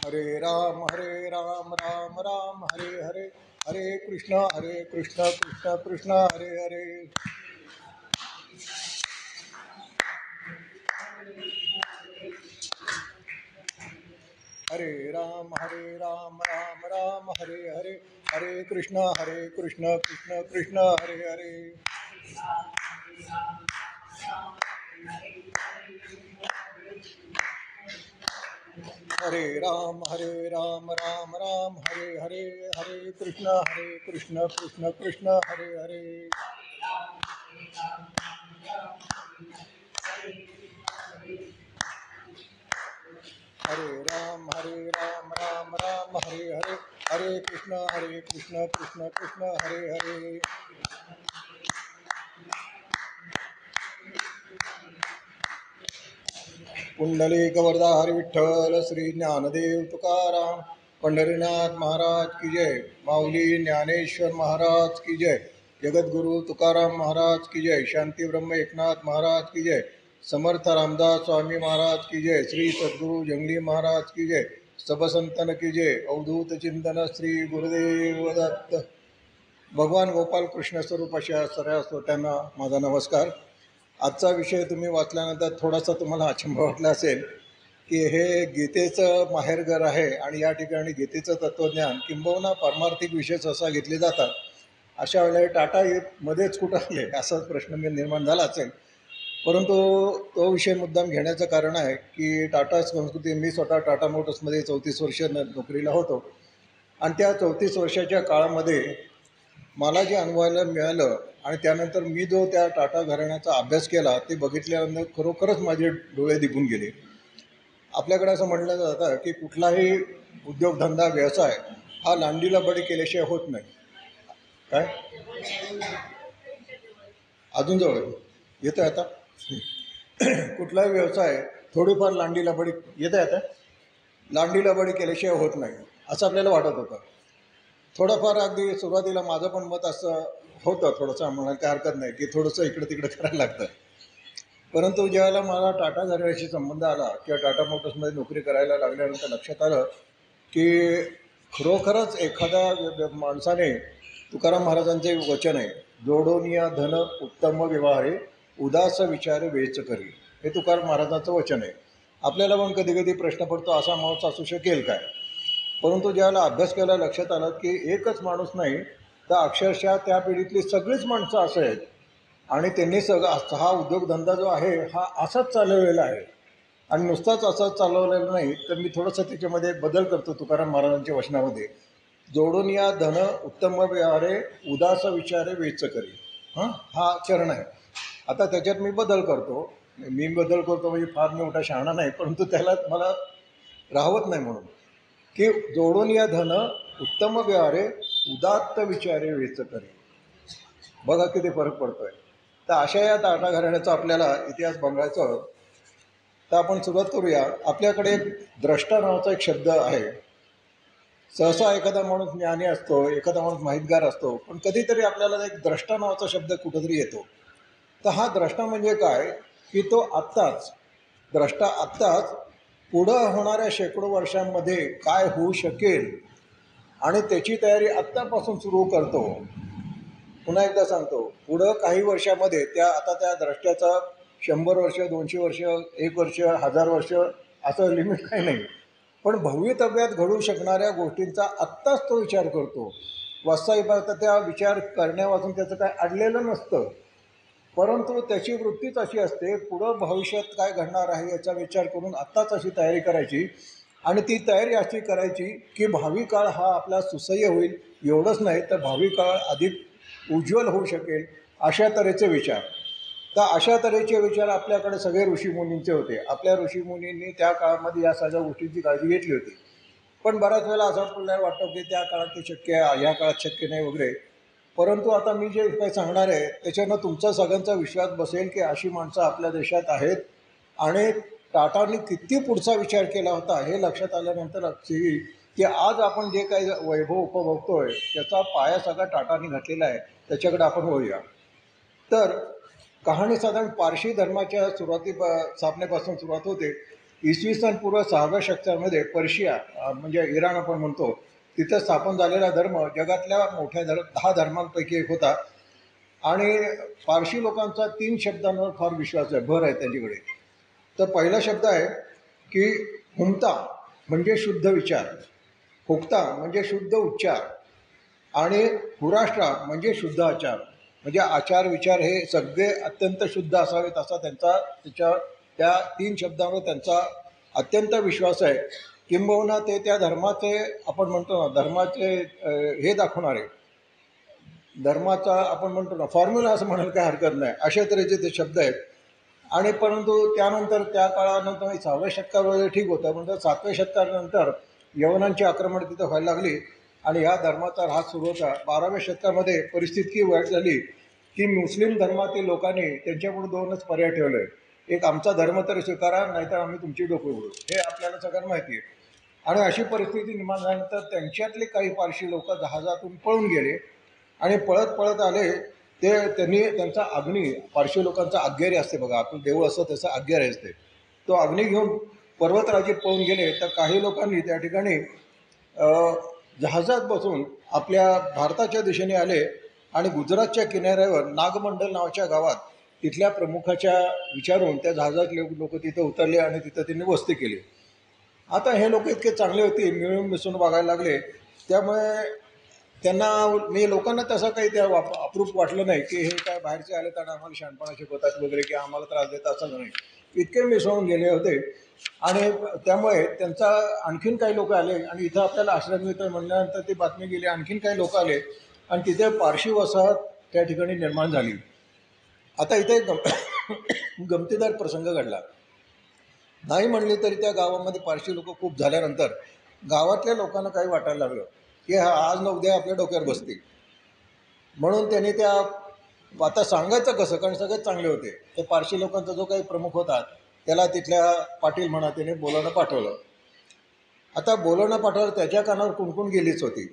हरे राम राम राम हरे हरे, हरे कृष्ण कृष्ण कृष्ण हरे हरे. हरे राम राम राम हरे हरे, हरे कृष्ण कृष्ण कृष्ण हरे हरे. हरे राम राम हरे हरे, हरे कृष्ण कृष्ण कृष्ण हरे हरे. हरे राम राम हरे हरे, हरे कृष्ण कृष्ण कृष्ण हरे हरे. पुंडलिक वरदा हरि विठ्ठल, श्री ज्ञानदेव तुकाराम, पंढरीनाथ महाराज की जय. माऊली ज्ञानेश्वर महाराज की जय. जगद्गुरु तुकाराम महाराज की जय. शांती ब्रह्म एकनाथ महाराज की जय. समर्थ रामदास स्वामी महाराज की जय. श्री सद्गुरु जंगली महाराज की जय. सब संतन की जय. अवधूत चिंतन श्री गुरुदेव दत्त. भगवान गोपाल कृष्ण स्वरूप अशा सर्व श्रोत्यांना माझा नमस्कार. आजचा विषय तुम्ही वाचल्यानंतर थोडासा तुम्हाला अचंब वाटला असेल की हे गीतेचं माहेरघर आहे आणि या ठिकाणी गीतेचं तत्त्वज्ञान किंबहुना पारमार्थिक विषय सहसा घेतले जातात. अशा वेळेला टाटा मध्येच कुठं आले असाच प्रश्न निर्माण झाला असेल. परंतु तो विषय मुद्दाम घेण्याचं कारण आहे की टाटा संस्कृती, मी स्वतः टाटा मोटर्समध्ये 34 वर्ष नोकरीला होतो आणि त्या 34 वर्षाच्या काळामध्ये मला जे अनुभवायला मिळालं आणि त्यानंतर मी जो त्या टाटा घराण्याचा अभ्यास केला ते बघितल्यानंतर खरोखरच माझे डोळे दिपून गेले. आपल्याकडे असं म्हटलं जातं की कुठलाही उद्योगधंदा व्यवसाय हा लांडीला बळी केल्याशिवाय होत नाही. काय अजून जवळ येतं आता कुठलाही व्यवसाय थोडीफार लांडीला बळी येतं आता लांडीला बळी केल्याशिवाय होत नाही असं आपल्याला वाटत होतं. थोडंफार अगदी सुरुवातीला माझं पण मत असं होतं, थोडंसं म्हणायला काही हरकत नाही की थोडंसं इकडं तिकडं करायला लागतं. परंतु ज्यावेळेला मला टाटा घराण्याशी संबंध आला किंवा टाटा मोटर्समध्ये नोकरी करायला लागल्यानंतर लक्षात आलं की खरोखरच एखाद्या माणसाने, तुकाराम महाराजांचे वचन आहे, जोडोनिया धन उत्तम व्यवहारे, उदास विचार वेच करी, हे तुकाराम महाराजांचं वचन आहे. आपल्याला पण कधी कधी प्रश्न पडतो असा माणूस असू शकेल काय. परंतु ज्यावेळेला अभ्यास केला लक्षात आलं की एकच माणूस नाही तर अक्षरशः त्या पिढीतली सगळीच माणसं असं आहेत आणि त्यांनी हा उद्योगधंदा जो आहे हा असाच चालवलेला आहे. आणि नुसताच असाच चालवलेला नाही तर मी थोडंसं त्याच्यामध्ये बदल करतो तुकाराम महाराजांच्या वचनामध्ये. जोडून या धन उत्तम व्यवहारे, उदास विचारे वेच करी, हा चरण आहे. आता त्याच्यात मी बदल करतो. मी बदल करतो म्हणजे फार मी मोठा शहाणा नाही, परंतु त्याला मला राहवत नाही म्हणून की जोडून या धन उत्तम व्यवहारे, उदात्त विचारे वेच करी. बघा किती फरक पडतोय. तर अशा या टाटा घराण्याचा आपल्याला इतिहास बघायचा तर आपण सुरुवात करूया. आपल्याकडे द्रष्टा नावाचा एक शब्द आहे. सहसा एखादा माणूस ज्ञानी असतो, एखादा माणूस माहितगार असतो, पण कधीतरी आपल्याला एक द्रष्टा नावाचा शब्द कुठंतरी येतो. तर हा द्रष्टा म्हणजे काय की तो आत्ताच, द्रष्टा आत्ताच पुढं होणाऱ्या शेकडो वर्षांमध्ये काय होऊ शकेल आणि त्याची तयारी आत्तापासून सुरू करतो. पुन्हा एकदा सांगतो, पुढं काही वर्षामध्ये आता त्या द्रष्ट्याचा 100 वर्ष, 200 वर्ष, 1 वर्ष, 1000 वर्ष असं लिमिट काही नाही. पण भवितव्यात घडू शकणाऱ्या गोष्टींचा आत्ताच तो विचार करतो. वास्तविक त्या विचार करण्यापासून त्याचं काय अडलेलं नसतं, परंतु त्याची वृत्तीच अशी असते पुढं भविष्यात काय घडणार आहे याचा विचार करून आत्ताच अशी तयारी करायची. आणि ती तयारी अशी करायची की भावी काळ हा आपला सुसह्य होईल. एवढंच नाही तर भावी काळ अधिक उज्ज्वल होऊ शकेल अशा तऱ्हेचे विचार. तर अशा तऱ्हेचे विचार आपल्याकडे सगळे ऋषीमुनींचे होते. आपल्या ऋषीमुनींनी त्या काळामध्ये या सगळ्या गोष्टींची काळजी घेतली होती. पण बऱ्याच वेळेला असं आपल्याला वाटतं की त्या काळात ते शक्य आहे, ह्या काळात शक्य नाही वगैरे. परंतु आता मी जे काही सांगणार आहे त्याच्यानं तुमचा सगळ्यांचा विश्वास बसेल की अशी माणसं आपल्या देशात आहेत. आणि टाटांनी किती पुढचा विचार केला होता हे लक्षात आल्यानंतर येईल की आज आपण जे काही वैभव उपभोगतोय त्याचा पाया सगळा टाटांनी घातलेला आहे. त्याच्याकडे आपण वळूया. तर कहाणी साधारण पारशी धर्माच्या स्थापनेपासून सुरुवात होते. इसवी सन पूर्व 6व्या शतकामध्ये पर्शिया म्हणजे इराण आपण म्हणतो, तिथं स्थापन झालेला धर्म जगातल्या मोठ्या 10 धर्मांपैकी एक होता. आणि पारशी लोकांचा 3 शब्दांवर फार विश्वास आहे, भर आहे त्यांच्याकडे. तर पहिला शब्द आहे की हुमता म्हणजे शुद्ध विचार, हुक्ता म्हणजे शुद्ध उच्चार आणि हुराष्ट्रा म्हणजे शुद्ध आचार. म्हणजे आचार विचार हे सगळे अत्यंत शुद्ध असावेत असा त्या 3 शब्दांवर त्यांचा अत्यंत विश्वास आहे. किंबहुना ते त्या धर्माचे आपण म्हणतो ना, धर्माचे हे दाखवणारे, धर्माचा आपण म्हणतो ना फॉर्म्युला असं म्हणायला काही हरकत नाही, अशा तऱ्हेचे ते शब्द आहेत. आणि परंतु त्यानंतर त्या काळानंतर 6व्या शतकामध्ये ठीक होतं, म्हणजे 7व्या शतकानंतर यवनांची आक्रमण तिथं व्हायला लागली आणि ह्या धर्माचा ऱ्हास सुरू होता. 12व्या शतकामध्ये परिस्थिती वाईट झाली की मुस्लिम धर्मातील लोकांनी त्यांच्यापुढे 2च पर्याय ठेवले, एक आमचा धर्म तर स्वीकारा, नाहीतर आम्ही तुमची डोकं उघडू. हे आपल्याला सगळ्यांना माहिती आहे. आणि अशी परिस्थिती निर्माण झाल्यानंतर त्यांच्यातले काही पारशी लोक जहाजातून पळून गेले आणि पळत पळत आले. त्यांनी त्यांचा अग्नी, पारशी लोकांचा आग्यारी असते बघा, आपलं देऊळ असतं तसं आग्यारी असते, तो अग्नी घेऊन पर्वतराजीत पळून गेले. तर काही लोकांनी त्या ठिकाणी जहाजात बसून आपल्या भारताच्या दिशेने आले आणि गुजरातच्या किनाऱ्यावर नागमंडल नावाच्या गावात तिथल्या प्रमुखाच्या विचारून त्या जहाजातले लोक तिथं उतरले आणि तिथं त्यांनी वस्ती केली. आता हे लोक इतके चांगले होते, मिळून मिसळून वागायला लागले, त्यामुळे त्यांना लोकांना तसं काही त्या अप्रूप वाटलं नाही की हे काय बाहेरचे आले तर आम्हाला शहाणपणा शिकवतात वगैरे किंवा आम्हाला त्रास देतात, असं नाही. इतके मिसळून गेले होते. आणि त्यामुळे त्यांचा आणखीन काही लोक आले आणि इथं आपल्याला आश्रय मिळतं म्हणल्यानंतर ती बातमी गेली, आणखीन काही लोक आले आणि तिथे पारशी वसाहत त्या ठिकाणी निर्माण झाली. आता इथे गमतीदार प्रसंग घडला. नाही म्हणले तरी त्या गावामध्ये पारशी लोक खूप झाल्यानंतर गावातल्या लोकांना काही वाटायला लागलं की आज न उद्या आपल्या डोक्यावर बसतील. म्हणून त्यांनी त्या आता सांगायचं कसं, कारण सगळेच चांगले होते. ते पारशी लोकांचा जो काही प्रमुख होता त्याला तिथल्या पाटील म्हणा त्याने बोलावणं पाठवलं. आता बोलावणं पाठवलं, त्याच्या कानावर कुणकुण गेलीच होती.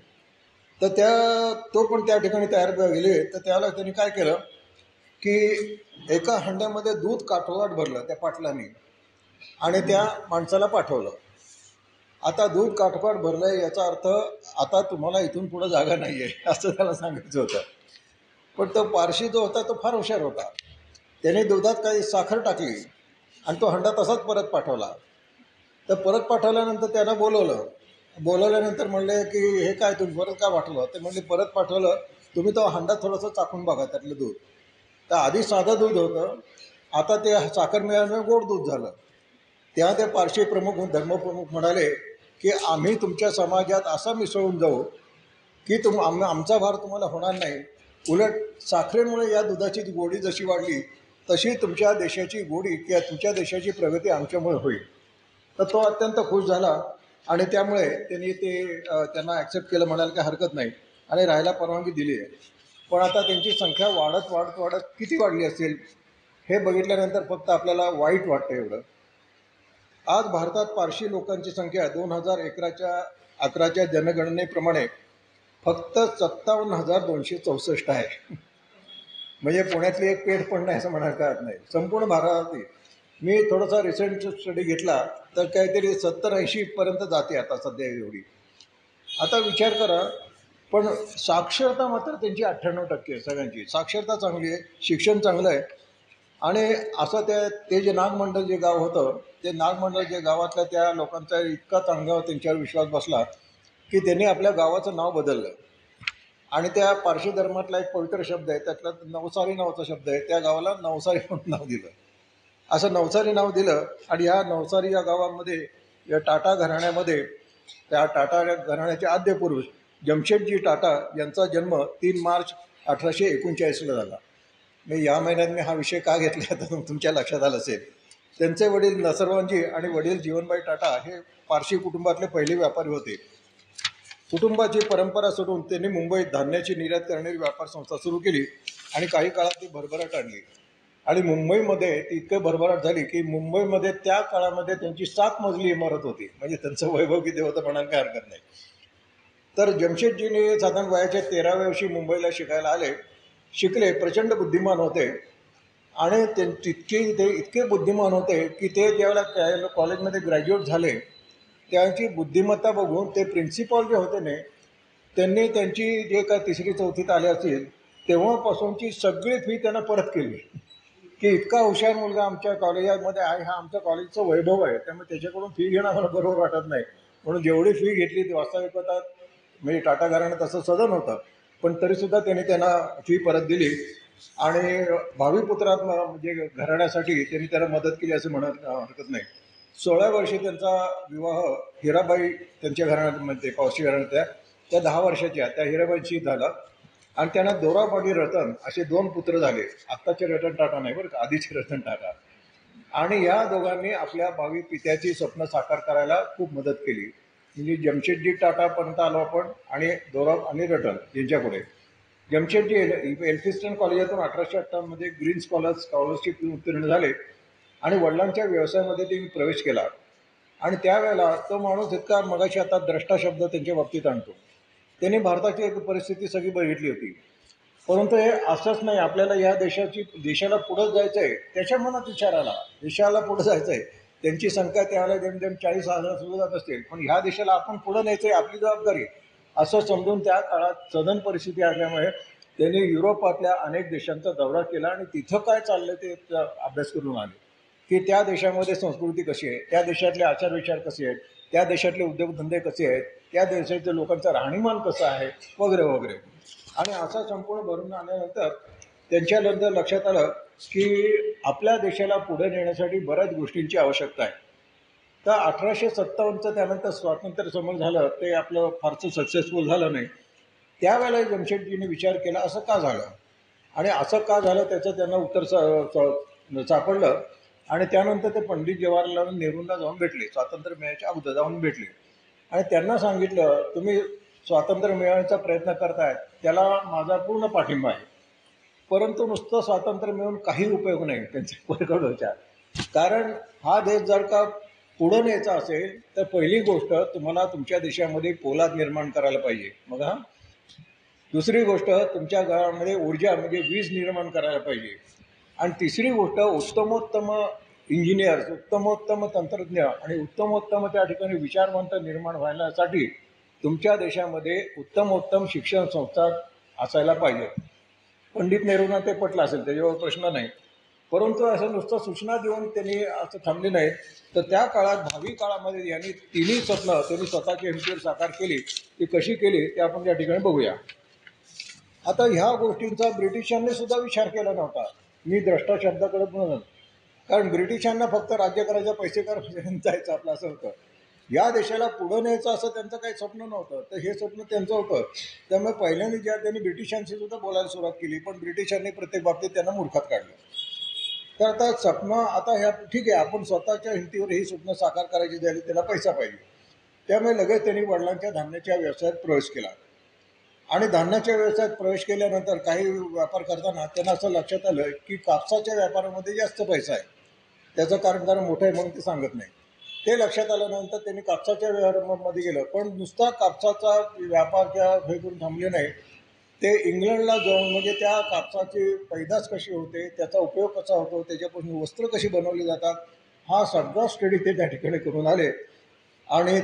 तर तो पण त्या ठिकाणी तयार गेले. तर त्याला त्यांनी काय केलं की एका हंड्यामध्ये दूध काठोकाठ भरलं त्या पाटलांनी आणि त्या माणसाला पाठवलं. आता दूध काठोकाठ भरलं याचा अर्थ आता तुम्हाला इथून पुढं जागा नाही आहे असं त्याला सांगायचं होतं. पण तो पारशी जो होता तो फार हुशार होता. त्याने दुधात काही साखर टाकली आणि तो हंडा तसाच परत पाठवला. तर परत पाठवल्यानंतर त्यानं बोलवल्यानंतर म्हणले की हे काय तुम्ही परत का पाठवलं. ते म्हणले परत पाठवलं, तुम्ही तो हंडा थोडंसं चाकून बघा त्यातलं दूध. तर आधी साधं दूध होतं, आता ते साखर मिळाल्यामुळे गोड दूध झालं. त्या पारशी प्रमुख धर्मप्रमुख म्हणाले की आम्ही तुमच्या समाजात असा मिसळून जाऊ की आमचा भार तुम्हाला होणार नाही. उलट साखरेमुळे या दुधाची गोडी जशी वाढली तशी तुमच्या देशाची गोडी किंवा तुमच्या देशाची प्रगती आमच्यामुळे होईल. तर तो अत्यंत खुश झाला आणि त्यामुळे त्यांना ॲक्सेप्ट केलं, म्हणायला काही हरकत नाही आणि राहायला परवानगी दिली आहे. पण आता त्यांची संख्या वाढत वाढत वाढत किती वाढली असेल हे बघितल्यानंतर फक्त आपल्याला वाईट वाटतं एवढं. आज भारतात पारशी लोकांची संख्या 2011च्या जनगणनेप्रमाणे फक्त 57,264 आहे. म्हणजे पुण्यातली एक पेठ पण नाही असं म्हणायला काय नाही. संपूर्ण भारतातील मी थोडासा रिसेंट स्टडी घेतला तर काहीतरी 70-80 पर्यंत जाते आता सध्या एवढी. आता विचार करा, पण साक्षरता मात्र त्यांची 98% आहे. सगळ्यांची साक्षरता चांगली आहे, शिक्षण चांगलं आहे. आणि असं ते जे नागमंडल जे गाव होतं, ते नागमंडल जे गावातल्या त्या लोकांचा इतका चांगला त्यांच्यावर विश्वास बसला की त्यांनी आपल्या गावाचं नाव बदललं. आणि त्या पारशी धर्मातला एक पवित्र शब्द आहे, त्यातला नवसारी नावाचा शब्द आहे, त्या गावाला नवसारी म्हणून नाव दिलं. असं नवसारी नाव दिलं. आणि ह्या नवसारी या गावामध्ये या टाटा घराण्यामध्ये, त्या टाटा घराण्याचे आद्य पुरुष जमशेदजी टाटा यांचा जन्म 3 मार्च 1839ला झाला. मी या महिन्यात मी हा विषय का घेतला तर तुमच्या लक्षात आलं असेल. त्यांचे वडील नसरवानजी आणि वडील जीवनबाई टाटा हे पारशी कुटुंबातले पहिले व्यापारी होते. कुटुंबाची परंपरा सोडून त्यांनी मुंबईत धान्याची निर्यात करणारी व्यापार संस्था सुरू केली आणि काही काळात ती भरभराट आणली. आणि मुंबईमध्ये ती इतकं भरभराट झाली की मुंबईमध्ये त्या काळामध्ये त्यांची 7 मजली इमारत होती. म्हणजे त्यांचं वैभव किती होतं म्हणायला काय हरकत नाही. तर जमशेदजीने साधारण वयाच्या 13व्या वर्षी मुंबईला शिकायला शिकले. प्रचंड बुद्धिमान होते आणि ते इतके बुद्धिमान होते की ते ज्यावेळेला कॉलेजमध्ये ग्रॅज्युएट झाले त्यांची बुद्धिमत्ता बघून ते प्रिन्सिपॉल जे होते ने त्यांनी त्यांची जे काय तिसरी चौथीत आले असतील तेव्हापासूनची सगळी फी त्यांना परत केली की इतका हुशार मुलगा आमच्या कॉलेजामध्ये आहे, हा आमच्या कॉलेजचं वैभव आहे, त्यामुळे त्याच्याकडून फी घेणं आम्हाला बरोबर वाटत नाही. म्हणून जेवढी फी घेतली ती वास्तविकता म्हणजे टाटा घराणं तसं सदन होतं, पण तरीसुद्धा त्यांना फी परत दिली आणि भावी पुत्रात म्हणजे घराण्यासाठी त्यांनी त्याला मदत केली असं म्हणत हरकत नाही. 16 वर्षी त्यांचा विवाह हिराबाई त्यांच्या घराण्यामध्ये पावशी घराण्यात त्या 10 वर्षाच्या त्या हिराबाईंशी झाला आणि त्यांना दोराबजी रतन असे 2 पुत्र झाले. आत्ताचे रतन टाटा नाही बरं का, आधीचे रतन टाटा. आणि या दोघांनी आपल्या भावी पित्याची स्वप्न साकार करायला खूप मदत केली. म्हणजे जमशेदजी टाटापर्यंत आलो आपण आणि दोराब आणि रतन यांच्यापुढे. जमशेदजी एल्फिस्टन कॉलेजातून 1858 ग्रीन स्कॉलरशिप उत्तीर्ण झाले आणि वडिलांच्या व्यवसायामध्ये त्यांनी प्रवेश केला. आणि त्यावेळेला तो माणूस इतका मगाशी आता द्रष्टा शब्द त्यांच्या बाबतीत आणतो. त्यांनी भारताची एक परिस्थिती सगळी बघितली होती. परंतु हे असंच नाही, आपल्याला या देशाला पुढं जायचं आहे, त्याच्या मनात विचार आला देशाला पुढं जायचं आहे. त्यांची संख्या त्यावेळेला जेमतेम 40,000 सुद्धा नसतील, पण ह्या देशाला आपण पुढं न्यायचं आहे, आपली जबाबदारी असं समजून त्या काळात सदन परिस्थिती असल्यामुळे त्यांनी युरोपातल्या अनेक देशांचा दौरा केला आणि तिथं काय चाललं ते अभ्यास करून आले की त्या देशामध्ये संस्कृती कशी आहे, त्या देशातले आचारविचार कसे आहेत, त्या देशातले उद्योगधंदे कसे आहेत, त्या देशाच्या लोकांचं राहणीमान कसं आहे वगैरे वगैरे. आणि असा संपूर्ण भरून आल्यानंतर त्यांच्यानंतर लक्षात आलं की आपल्या देशाला पुढे नेण्यासाठी बऱ्याच गोष्टींची आवश्यकता आहे. तर 1857चं त्यानंतर स्वातंत्र्य समर झालं ते आपलं फारसं सक्सेसफुल झालं नाही. त्यावेळेला जमशेदजीने विचार केला असं का झालं आणि असं का झालं त्याचं त्यांना उत्तर सापडलं. आणि त्यानंतर ते पंडित जवाहरलाल नेहरूंना जाऊन भेटले, स्वातंत्र्य मिळायच्या अगोदर जाऊन भेटले आणि त्यांना सांगितलं तुम्ही स्वातंत्र्य मिळवण्याचा प्रयत्न करतायत त्याला माझा पूर्ण पाठिंबा आहे, परंतु नुसतं स्वातंत्र्य मिळून काही उपयोग नाही त्यांचे परखड विचार. कारण हा देश जर का पुढं न्यायचा असेल तर पहिली गोष्ट तुम्हाला तुमच्या देशामध्ये पोलाद निर्माण करायला पाहिजे. मग दुसरी गोष्ट तुमच्या घरामध्ये ऊर्जा म्हणजे वीज निर्माण करायला पाहिजे. आणि तिसरी गोष्ट उत्तमोत्तम इंजिनियर्स, उत्तमोत्तम तंत्रज्ञ आणि उत्तमोत्तम त्या ठिकाणी विचारवंत निर्माण व्हायसाठी तुमच्या देशामध्ये उत्तमोत्तम शिक्षण संस्था असायला पाहिजे. पंडित नेहरूंना ते पटलं असेल, त्याच्यावर प्रश्न नाही. परंतु असं नुसतं सूचना देऊन त्यांनी असं थांबले नाहीत. तर त्या काळात भावी काळामध्ये यांनी तिन्ही स्वप्न त्यांनी स्वतःच्या हिमतीवर साकार केली. ती कशी केली ते आपण त्या ठिकाणी बघूया. आता ह्या गोष्टींचा ब्रिटिशांनी सुद्धा विचार केला नव्हता. मी द्रष्टा शब्दाकडे म्हणून, कारण ब्रिटिशांना फक्त राज्य करायचं, पैसे करायचं, जायचं आपलं असं होतं. या देशाला पुढं न्यायचं असं त्यांचं काही स्वप्न नव्हतं. तर हे स्वप्न त्यांचं होतं. त्यामुळे पहिल्यांदा ज्या त्यांनी ब्रिटिशांशी सुद्धा बोलायला सुरुवात केली, पण ब्रिटिशांनी प्रत्येक बाबतीत त्यांना मूर्खात काढलं. तर आता स्वप्न आता ह्या ठीक आहे, आपण स्वतःच्या हिमतीवर ही स्वप्न साकार करायची झाली त्याला पैसा पाहिजे. त्यामुळे लगेच त्यांनी वडिलांच्या धान्याच्या व्यवसायात प्रवेश केला आणि धान्याच्या व्यवसायात प्रवेश केल्यानंतर काही व्यापार करताना त्यांना असं लक्षात आलं की कापसाच्या व्यापारामध्ये जास्त पैसा आहे. त्याचं कारण मोठं आहे म्हणून ते सांगत नाही. ते लक्षात आल्यानंतर त्यांनी कापसाच्या व्यवहारामध्ये गेलं, पण नुसता कापसाचा व्यापार त्या हे करून थांबले नाही. ते इंग्लंडला जाऊन म्हणजे त्या कापसाची पैदास कशी होते, त्याचा उपयोग कसा होतो, त्याच्यापासून वस्त्र कशी बनवली जातात, हा सगळा स्टडी ते त्या ठिकाणी करून आले. आणि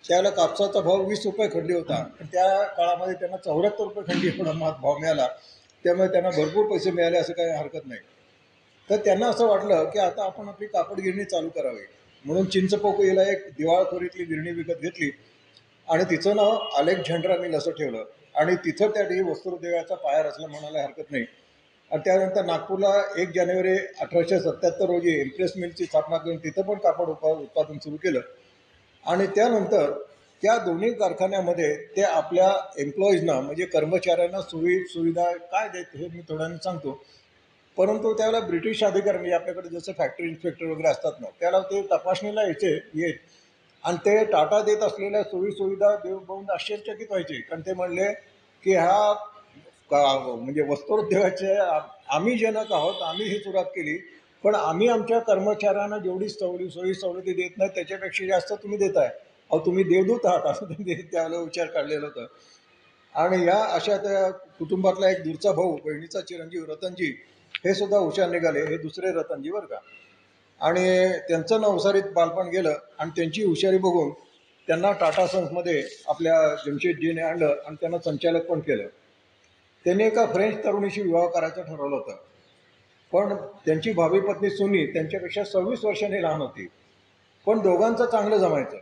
त्याला कापसाचा भाव 20 रुपये खंडी होता. त्या काळामध्ये त्यांना 74 रुपये खंडी एवढा भाव मिळाला. त्यामुळे त्यांना भरपूर पैसे मिळाले असं काही हरकत नाही. तर त्यांना असं वाटलं की आता आपण आपली कापड गिरणी चालू करावी. म्हणून चिंचपोकळीला एक दिवाळखोरीतली गिरणी विकत घेतली आणि तिचं नाव अलेक्झांड्रा मिल असं ठेवलं आणि तिथं त्या ठिकाणी वस्त्रोद्योगाचा पाया रचला म्हणायला हरकत नाही. आणि त्यानंतर नागपूरला 1 जानेवारी 1877 रोजी इम्प्रेस मिलची स्थापना करून तिथं पण कापड उत्पादन सुरू केलं. आणि त्यानंतर त्या दोन्ही कारखान्यामध्ये ते आपल्या एम्प्लॉईजना म्हणजे कर्मचाऱ्यांना सुविधा काय देत हे मी थोड्याने सांगतो. परंतु त्यावेळेला ब्रिटिश अधिकारी म्हणजे आपल्याकडे जसं फॅक्टरी इन्स्पेक्टर वगैरे असतात ना, त्याला ते तपासणीला येत आणि ते टाटा देत असलेल्या सोयीसुविधा बघून आश्चर्यचकित व्हायचे. कारण ते म्हणले की म्हणजे वस्त्रोद्योगाचे आम्ही जनक आहोत, आम्ही ही सुरुवात केली, पण आम्ही आमच्या कर्मचाऱ्यांना जेवढी सोयी सवलती देत नाही त्याच्यापेक्षा जास्त तुम्ही देताय. अहो तुम्ही देवदूत आहात असं त्यांनी त्यावेळेला विचार काढलेला होता. आणि या अशा त्या कुटुंबातला एक दूरचा भाऊ, बहिणीचा चिरंजीव रतनजी, हे सुद्धा हुशार निघाले. हे दुसरे रतनजी बरं का. आणि त्यांचं नवसारीत बालपण गेलं आणि त्यांची हुशारी बघून त्यांना टाटा सन्समध्ये आपल्या जमशेदजीने आणलं आणि त्यांना संचालक पण केलं. त्यांनी एका फ्रेंच तरुणीशी विवाह करायचं ठरवलं होतं, पण त्यांची भावी पत्नी सुनी त्यांच्यापेक्षा 26 वर्षांनी लहान होती. पण दोघांचं चांगलं जमायचं.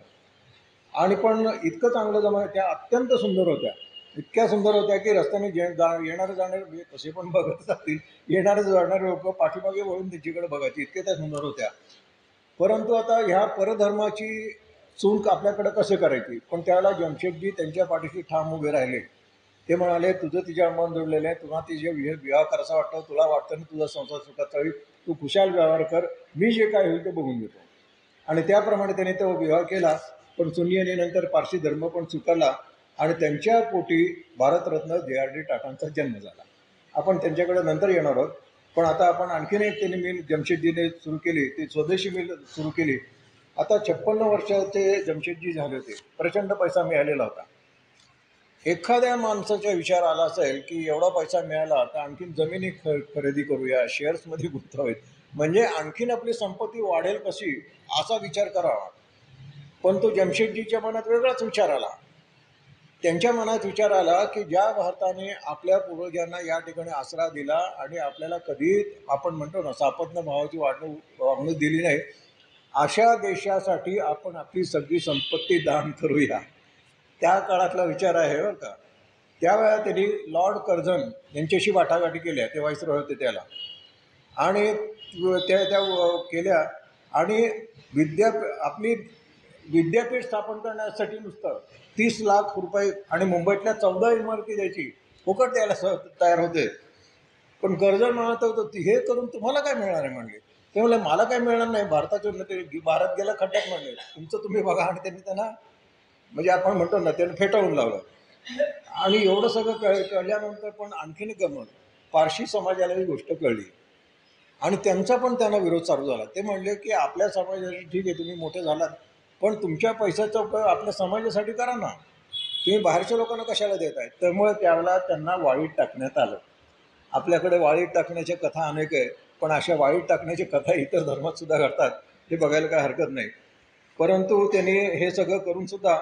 आणि पण इतकं चांगलं जमायचं, त्या अत्यंत सुंदर होत्या. इतक्या सुंदर होत्या की रस्त्याने येणारे जाणारे म्हणजे कसे पण बघत जातील, येणारे जाणारे लोक पाठीमागे वळून त्यांच्याकडे बघायचे, इतके त्या सुंदर होत्या. परंतु आता ह्या परधर्माची सून आपल्याकडे कसे करायची. पण त्यावेळेला जमशेदजी त्यांच्या पाठीशी ठाम उभे राहिले. ते म्हणाले, तुझं तिच्या मन जोडलेलं आहे, तुला तिचे विवाह करायचा वाटतं, तुला वाटतं ना तुझा संसार सुखात चालेल, तू खुशाल व्यवहार कर, मी जे काय होईल ते बघून घेतो. आणि त्याप्रमाणे त्याने तो विवाह केला. पण सुनियने नंतर पारशी धर्म पण स्वीकारला आणि त्यांच्या पोटी भारतरत्न जे.आर.डी. टाटांचा जन्म झाला. आपण त्यांच्याकडे नंतर येणार आहोत. पण आता आपण आणखीन एक त्यांनी मिल जमशेदजीने सुरू केली, ती स्वदेशी मिल सुरू केली. आता 56 वर्षाचे जमशेदजी झाले होते. प्रचंड पैसा मिळालेला होता. एखाद्या माणसाचा विचार आला असेल की एवढा पैसा मिळाला तर आणखीन जमिनी खरेदी करूया, शेअर्समध्ये गुंतवावेत, म्हणजे आणखीन आपली संपत्ती वाढेल कशी, असा विचार करावा. पण तो जमशेदजीच्या मनात वेगळाच विचार आला. त्यांच्या मनात विचार आला की ज्या भारताने आपल्या पूर्वजांना या ठिकाणी आसरा दिला आणि आपल्याला कधी आपण म्हणतो ना सापत्न भावाची वागणूक दिली नाही, अशा देशासाठी आपण आपली सगळी संपत्ती दान करूया. त्या काळातला विचार आहे बरं का. त्यावेळेला त्यांनी लॉर्ड कर्झन यांच्याशी वाटाघाटी केल्या, ते व्हाईसरॉय होते त्याला. आणि त्या त्या केल्या आणि आपली विद्यापीठ स्थापन करण्यासाठी नुसतं 30 लाख रुपये आणि मुंबईतल्या 14 इमारती द्यायची फुकट द्यायला तयार होते. पण कर्जन म्हणत होतं, हे करून तुम्हाला काय मिळणार आहे म्हणले. ते म्हणले, मला काय मिळणार नाही, भारताचे भारत गेला खड्ड्यात म्हणले, तुमचं तुम्ही बघा. आणि त्यांना म्हणजे आपण म्हणतो ना, त्यानं फेटाळून लावलं. आणि एवढं सगळं कळल्यानंतर पण आणखीन गमत पारशी समाजाला ही गोष्ट कळली आणि त्यांचा पण त्यांना विरोध चालू झाला. ते म्हणले की आपल्या समाजासाठी ठीक आहे, तुम्ही मोठे झालात, पण तुमच्या पैशाचा उपयोग आपल्या समाजासाठी करा ना, तुम्ही बाहेरच्या लोकांना कशाला देत आहे. त्यामुळे त्यावेळेला त्यांना वाळीत टाकण्यात आलं. आपल्याकडे वाळीत टाकण्याच्या कथा अनेक आहे, पण अशा वाळीत टाकण्याच्या कथा इतर धर्मात सुद्धा घडतात, हे बघायला काय हरकत नाही. परंतु त्यांनी हे सगळं करून सुद्धा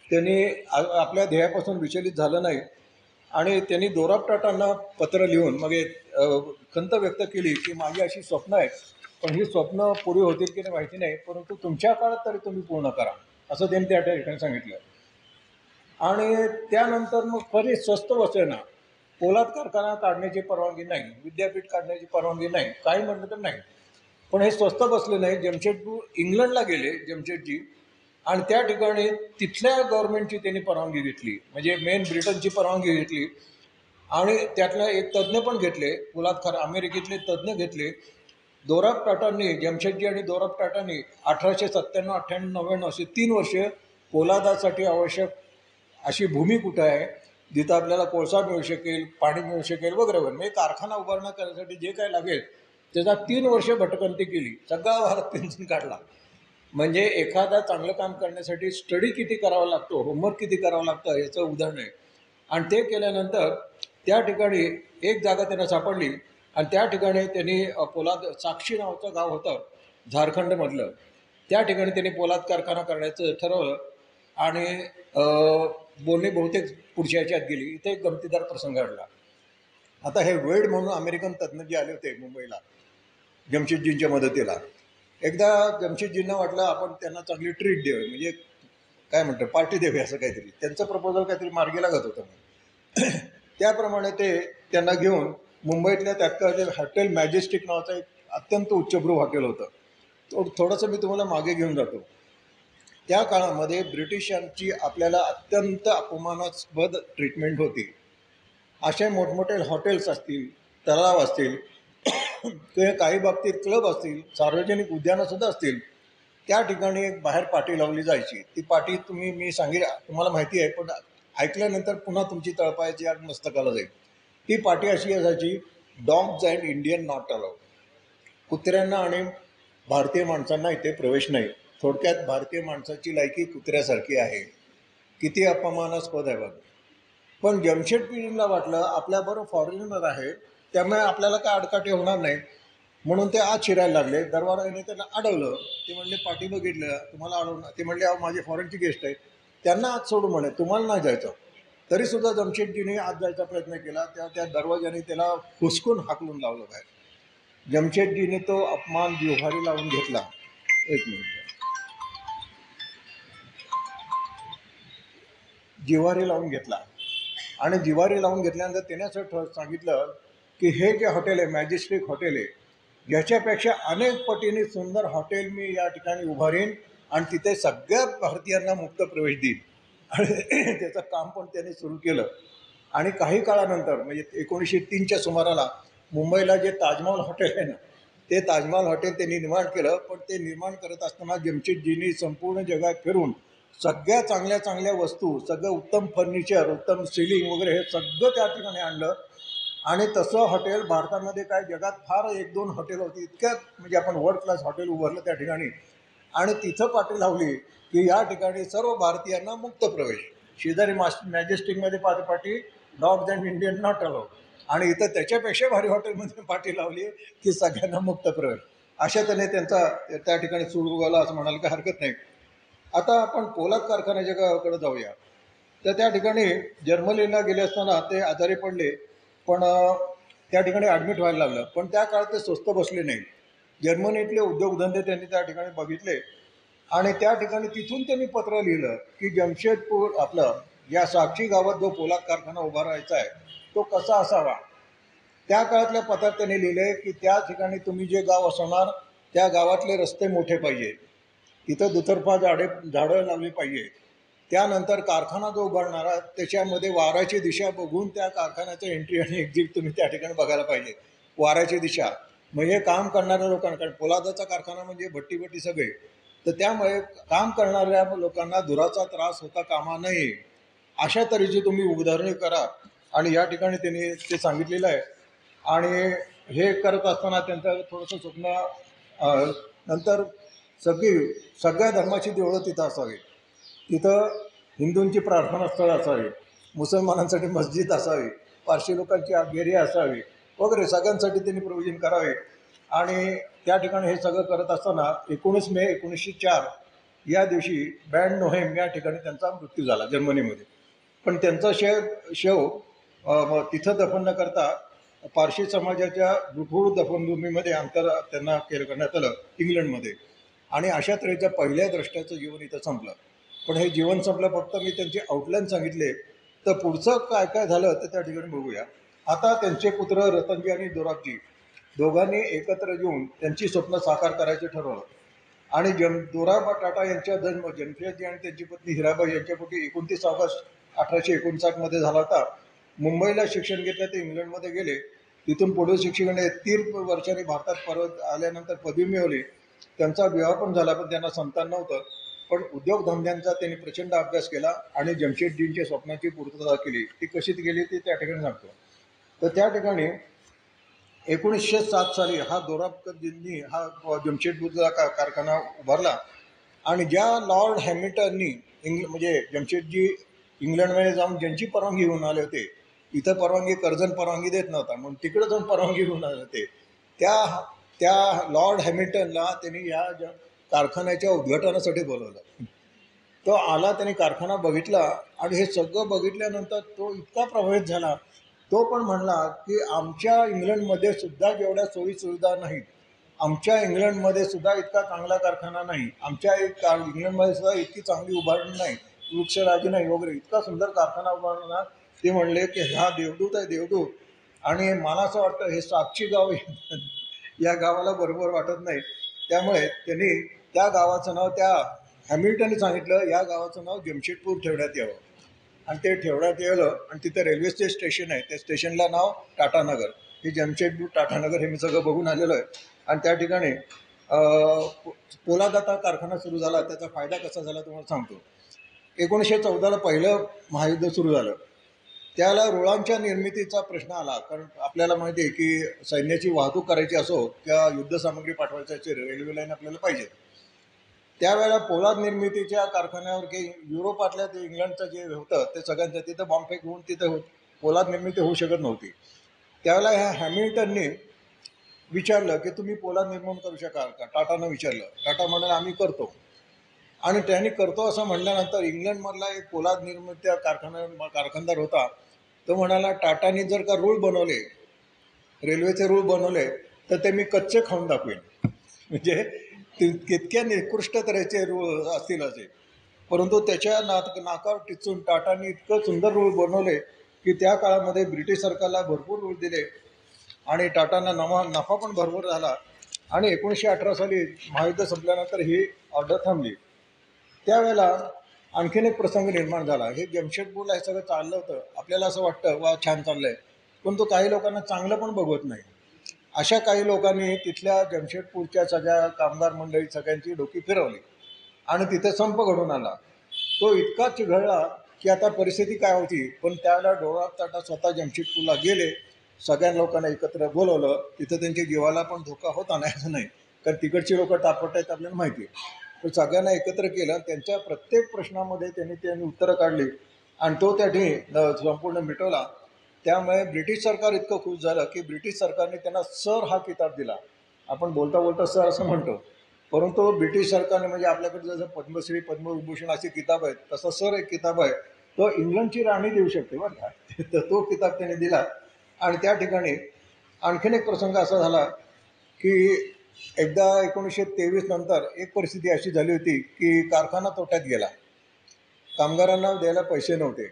त्यांनी आपल्या ध्येयापासून विचलित झालं नाही. आणि त्यांनी दोराब टाटांना पत्र लिहून मग एक खंत व्यक्त केली की माझी अशी स्वप्न आहेत, पण ही स्वप्न पुरी होतील की नाही माहिती नाही, परंतु तुमच्या काळात तरी तुम्ही पूर्ण करा, असं त्यांनी त्या ठिकाणी सांगितलं. आणि त्यानंतर मग खरी स्वस्त बसेना, पोलाद कारखाना काढण्याची परवानगी नाही, विद्यापीठ काढण्याची परवानगी नाही, काही म्हणलं तर नाही. पण हे स्वस्त बसले नाही. जमशेदजी इंग्लंडला गेले जमशेदजी, आणि त्या ठिकाणी तिथल्या गव्हर्नमेंटची त्यांनी परवानगी घेतली, म्हणजे मेन ब्रिटनची परवानगी घेतली. आणि त्यातले एक तज्ज्ञ पण घेतले, पोलाद अमेरिकेतले तज्ज्ञ घेतले. दोराब टाटांनी, जमशेदजी आणि दोराब टाटांनी 1897, 98, 99 असे 3 वर्षे पोलादासाठी आवश्यक अशी भूमी कुठं आहे, जिथं आपल्याला कोळसा मिळू शकेल, पाणी मिळू शकेल वगैरे वगैरे, म्हणजे कारखाना उभारणं करण्यासाठी जे काय लागेल त्याचा 3 वर्ष भटकंती केली. सगळा भारत पेन्शन काढला. म्हणजे एखादा चांगलं काम करण्यासाठी स्टडी किती करावा लागतो, होमवर्क किती करावं लागतं, याचं उदाहरण आहे. आणि ते केल्यानंतर त्या ठिकाणी एक जागा त्यांना सापडली आणि त्या ठिकाणी त्यांनी पोलाद साक्षी नावाचं गाव होतं झारखंडमधलं, त्या ठिकाणी त्यांनी पोलाद कारखाना करण्याचं ठरवलं. आणि बोलणी बहुतेक पुढच्या ह्याच्यात गेली. इथे एक गमतीदार प्रसंग घडला. आता हे वेड म्हणून अमेरिकन तज्ज्ञ जे आले होते मुंबईला जमशेदजींच्या मदतीला, एकदा जमशेदजींना वाटलं आपण त्यांना चांगली ट्रीट द्यावी, म्हणजे काय म्हणतं पार्टी द्यावी, असं काहीतरी त्यांचं प्रपोजल काहीतरी मार्गी लागत होतं. त्याप्रमाणे ते त्यांना घेऊन मुंबईतल्या त्यात हॉटेल मॅजेस्टिक नावाचं एक अत्यंत उच्चभ्रू हॉटेल होतं. थोडंसं मी तुम्हाला मागे घेऊन जातो. त्या काळामध्ये ब्रिटिशांची आपल्याला अत्यंत अपमानास्पद ट्रीटमेंट होती. असे मोठमोठे हॉटेल्स असतील, तलाव असतील, किंवा काही बाबतीत क्लब असतील, सार्वजनिक उद्यानंसुद्धा असतील, त्या ठिकाणी एक बाहेर पाटी लावली जायची. ती पाटी मी तुम्हाला माहिती आहे, पण ऐकल्यानंतर पुन्हा तुमची तळपायाची आग मस्तकाला जाईल. ती पाटी अशी असायची, dogs and Indian not allowed. कुत्र्यांना आणि भारतीय माणसांना इथे प्रवेश नाही. थोडक्यात भारतीय माणसाची लायकी कुत्र्यासारखी आहे. किती अपमानास्पद आहे बघा. पण जमशेदजींना वाटलं आपल्याबरोबर फॉरेनर आहे, त्यामुळे आपल्याला काय अडकाटे होणार नाही, म्हणून ते आत शिरायला लागले. दरबाराने त्यांना अडवलं. ते म्हणले पाठी बघितलं, तुम्हाला अडवलं. ते म्हणले अहो माझे फॉरेनचे गेस्ट आहेत, त्यांना आत सोडू म्हणे, तुम्हाला नाही जायचं. तरीसुद्धा जमशेदजीने आत जायचा प्रयत्न केला. त्या दरवाजाने त्याला हुसकून हाकलून लावलं बाहेर. जमशेदजीने तो अपमान जिव्हारी लावून घेतला. एक मिनिट. जिव्हारी लावून घेतला आणि जिव्हारी लावून घेतल्यानंतर त्याने असं सांगितलं की हे जे हॉटेल आहे, मॅजेस्टिक हॉटेल आहे, याच्यापेक्षा अनेक पटीने सुंदर हॉटेल मी या ठिकाणी उभारीन आणि तिथे सगळ्या भारतीयांना मुक्त प्रवेश देईन. आणि त्याचं काम पण त्यांनी सुरू केलं. आणि काही काळानंतर म्हणजे 1903च्या सुमाराला मुंबईला जे ताजमहल हॉटेल आहे ना, ते ताजमहल हॉटेल त्यांनी निर्माण केलं. पण ते निर्माण करत असताना जमशेदजींनी संपूर्ण जगात फिरून सगळ्या चांगल्या चांगल्या वस्तू, सगळं उत्तम फर्निचर, उत्तम सिलिंग वगैरे हे सगळं त्या ठिकाणी आणलं. आणि तसं हॉटेल भारतामध्ये काय जगात फार 1-2 हॉटेल होती, इतक्यात म्हणजे आपण वर्ल्ड क्लास हॉटेल उभारलं त्या ठिकाणी. आणि तिथं पाठी लावली की या ठिकाणी सर्व भारतीयांना मुक्त प्रवेश. शेजारी मॅजेस्टिकमध्ये पाठी dogs and Indian not allowed, आणि इथं त्याच्यापेक्षा भारी हॉटेलमध्ये पाठी लावली की सगळ्यांना मुक्त प्रवेश. अशा त्याने त्यांचा त्या ठिकाणी सुरू झाला असं म्हणायला काही हरकत नाही. आता आपण पोलाद कारखान्याच्या गावाकडे जाऊया. तर त्या ठिकाणी जर्मनीला गेले असताना ते आजारी पडले, पण त्या ठिकाणी ॲडमिट व्हायला लागलं. पण त्या काळात ते स्वस्त बसले नाही. जर्मनीतले उद्योगधंदे त्यांनी त्या ठिकाणी बघितले आणि त्या ठिकाणी तिथून त्यांनी पत्र लिहिलं की जमशेदपूर आपलं या साक्षी गावात जो पोलाद कारखाना उभा राहायचा आहे तो कसा असावा. त्या काळातल्या पत्रात त्यांनी लिहिले की त्या ठिकाणी तुम्ही जे गाव असणार त्या गावातले रस्ते मोठे पाहिजे, तिथं दुतर्फा झाडं लावली पाहिजे. त्यानंतर कारखाना जो उभारणारा त्याच्यामध्ये वाऱ्याची दिशा बघून त्या कारखान्याचं एंट्री आणि एक्झिट तुम्ही त्या ठिकाणी बघायला पाहिजे. वाऱ्याची दिशा म्हणजे काम करणाऱ्या लोकांना, कारण पोलादाचा कारखाना म्हणजे भट्टी सगळे, तर त्यामुळे काम करणाऱ्या लोकांना धुराचा त्रास होता कामा नये, अशा तऱ्हेची तुम्ही उदाहरणे करा. आणि या ठिकाणी त्यांनी ते सांगितलेलं आहे. आणि हे करत असताना त्यांचं थोडंसं स्वप्न नंतर सगळ्या धर्माची देवळं तिथं असावी, तिथं हिंदूंची प्रार्थनास्थळं असावी, मुसलमानांसाठी मस्जिद असावी, पारशी लोकांची गेरी असावी वगैरे, सगळ्यांसाठी त्यांनी प्रोव्हिजन करावे. आणि त्या ठिकाणी हे सगळं करत असताना 19 मे 1904 या दिवशी बँड नोहेम या ठिकाणी त्यांचा मृत्यू झाला जर्मनीमध्ये. पण त्यांचा शव तिथं दफन न करता पारशी समाजाच्या दुखूळ दफनभूमीमध्ये त्यांना करण्यात आलं इंग्लंडमध्ये. आणि अशा तऱ्हेच्या पहिल्या द्रष्ट्याचं जीवन इथं संपलं. पण हे जीवन संपलं फक्त मी त्यांचे आउटलाईन सांगितले. तर पुढचं काय काय झालं तर त्या ठिकाणी बघूया. आता त्यांचे पुत्र रतनजी आणि दोराबजी दोघांनी एकत्र येऊन त्यांची स्वप्न साकार करायचं ठरवलं. आणि दोराब टाटा यांचा जन्म जमशेदजी आणि त्यांची पत्नी हिराबाई यांच्या पोटी 29 ऑगस्ट 1859 झाला होता. मुंबईला शिक्षण घेतलं ते इंग्लंडमध्ये गेले. तिथून पुढे शिक्षण 30 वर्षांनी भारतात परत आल्यानंतर पदवी मिळवली. त्यांचा विवाह पण झाला, पण त्यांना संतान नव्हतं. पण उद्योगधंद्यांचा त्यांनी प्रचंड अभ्यास केला आणि जमशेदजींच्या स्वप्नाची पूर्तता केली. ती कशी केली ती त्या ठिकाणी सांगतो. तर त्या ठिकाणी 1907 साली हा दोराबजींनी हा जमशेदपूरचा कारखाना उभारला. आणि ज्या लॉर्ड हॅमिल्टननी म्हणजे जमशेदजी इंग्लंडमध्ये जाऊन ज्यांची परवानगी घेऊन आले होते, इथं परवानगी कर्जन परवानगी देत नव्हता म्हणून तिकडे जाऊन परवानगी घेऊन आले होते, त्या लॉर्ड हॅमिल्टनला त्यांनी या कारखान्याच्या उद्घाटनासाठी बोलवलं. तो आला, त्याने कारखाना बघितला आणि हे सगळं बघितल्यानंतर तो इतका प्रभावित झाला. तो पण म्हणला की आमच्या इंग्लंडमध्ये सुद्धा जेवढ्या सोयीसुविधा नाहीत, आमच्या इंग्लंडमध्ये सुद्धा इतका चांगला कारखाना नाही, आमच्या इंग्लंडमध्ये सुद्धा इतकी चांगली उभारणी नाही, वृक्षराजी नाही वगैरे, इतका सुंदर कारखाना उभारला. ते म्हणले की हा देवदूत आहे, देवदूत. आणि मला असं वाटतं हे साक्षी गाव या गावाला बरोबर वाटत नाही. त्यामुळे त्यांनी त्या गावाचं नाव त्या हॅमिल्टनने सांगितलं या गावाचं नाव जमशेदपूर ठेवण्यात यावं. आणि ते ठेवण्यात यावं. आणि तिथं रेल्वेचे स्टेशन आहे, त्या स्टेशनला नाव टाटानगर. हे जमशेदपूर टाटानगर हे मी सगळं बघून आलेलो आहे. आणि त्या ठिकाणी पोलादाचा कारखाना सुरू झाला. त्याचा फायदा कसा झाला तुम्हाला सांगतो. 1914ला पहिलं महायुद्ध सुरू झालं. त्याला रुळांच्या निर्मितीचा प्रश्न आला, कारण आपल्याला माहिती आहे की सैन्याची वाहतूक करायची असो किंवा युद्धसामग्री पाठवायची असेल, रेल्वे लाईन आपल्याला पाहिजे. त्यावेळेला पोलाद निर्मितीच्या कारखान्यावर की युरोपातल्या ते इंग्लंडचं जे होतं ते सगळ्यांचं तिथं बॉम्बफेक होऊन तिथं पोलाद निर्मिती होऊ शकत नव्हती. त्यावेळेला ह्या हॅमिल्टननी विचारलं की तुम्ही पोलाद निर्माण करू शकाल का? टाटानं विचारलं. टाटा म्हणाले आम्ही करतो. आणि त्यांनी करतो असं म्हणल्यानंतर इंग्लंडमधला एक पोलाद निर्मिती कारखानदार होता. तो म्हणाला टाटानी जर का रूळ बनवले, रेल्वेचे रूळ बनवले, तर ते मी कच्चे खाऊन दाखवेन. म्हणजे कितक्या निकृष्ट तऱ्हेचे रूळ असतील असे. परंतु त्याच्या नाकावर टिचून टाटानी इतकं सुंदर रूळ बनवले की त्या काळामध्ये ब्रिटिश सरकारला भरपूर रूळ दिले आणि टाटांना नफा पण भरपूर झाला. आणि 1918 साली महायुद्ध संपल्यानंतर ही ऑर्डर थांबली. त्यावेळेला आणखीन एक प्रसंग निर्माण झाला. हे जमशेदपूरला हे सगळं चाललं होतं. आपल्याला असं वाटतं वा छान चाललंय, पण तो काही लोकांना चांगलं पण बघवत नाही. अशा काही लोकांनी तिथल्या जमशेदपूरच्या सगळ्या कामगार मंडळी सगळ्यांची डोकी फिरवली आणि तिथे संप घडून आला. तो इतका चिघळला की आता परिस्थिती काय होती. पण त्यावेळेला डोळ्यात टाटा स्वतः जमशेदपूरला गेले, सगळ्या लोकांना एकत्र बोलवलं. तिथं त्यांच्या जीवाला पण धोका होता नाही असं नाही, कारण तिकडची लोक तापट आहेत आपल्याला माहिती आहे. तर सगळ्यांना एकत्र केलं. त्यांच्या प्रत्येक प्रश्नामध्ये त्यांनी उत्तरं काढली आणि तो त्या ठिकाणी संपूर्ण मिटवला. त्यामुळे ब्रिटिश सरकार इतकं खुश झालं की ब्रिटिश सरकारने त्यांना सर हा किताब दिला. आपण बोलता बोलता सर असं म्हणतो, परंतु ब्रिटिश सरकारने म्हणजे आपल्याकडे जसं पद्मश्री पद्मविभूषण असे किताब आहेत, तसं सर एक किताब आहे. तो इंग्लंडची राणी देऊ शकते बरं का. तर तो किताब त्याने दिला. आणि त्या ठिकाणी आणखीन एक प्रसंग असा झाला की एकदा 1923 नंतर एक परिस्थिती अशी झाली होती की कारखाना तोट्यात गेला. कामगारांना द्यायला पैसे नव्हते.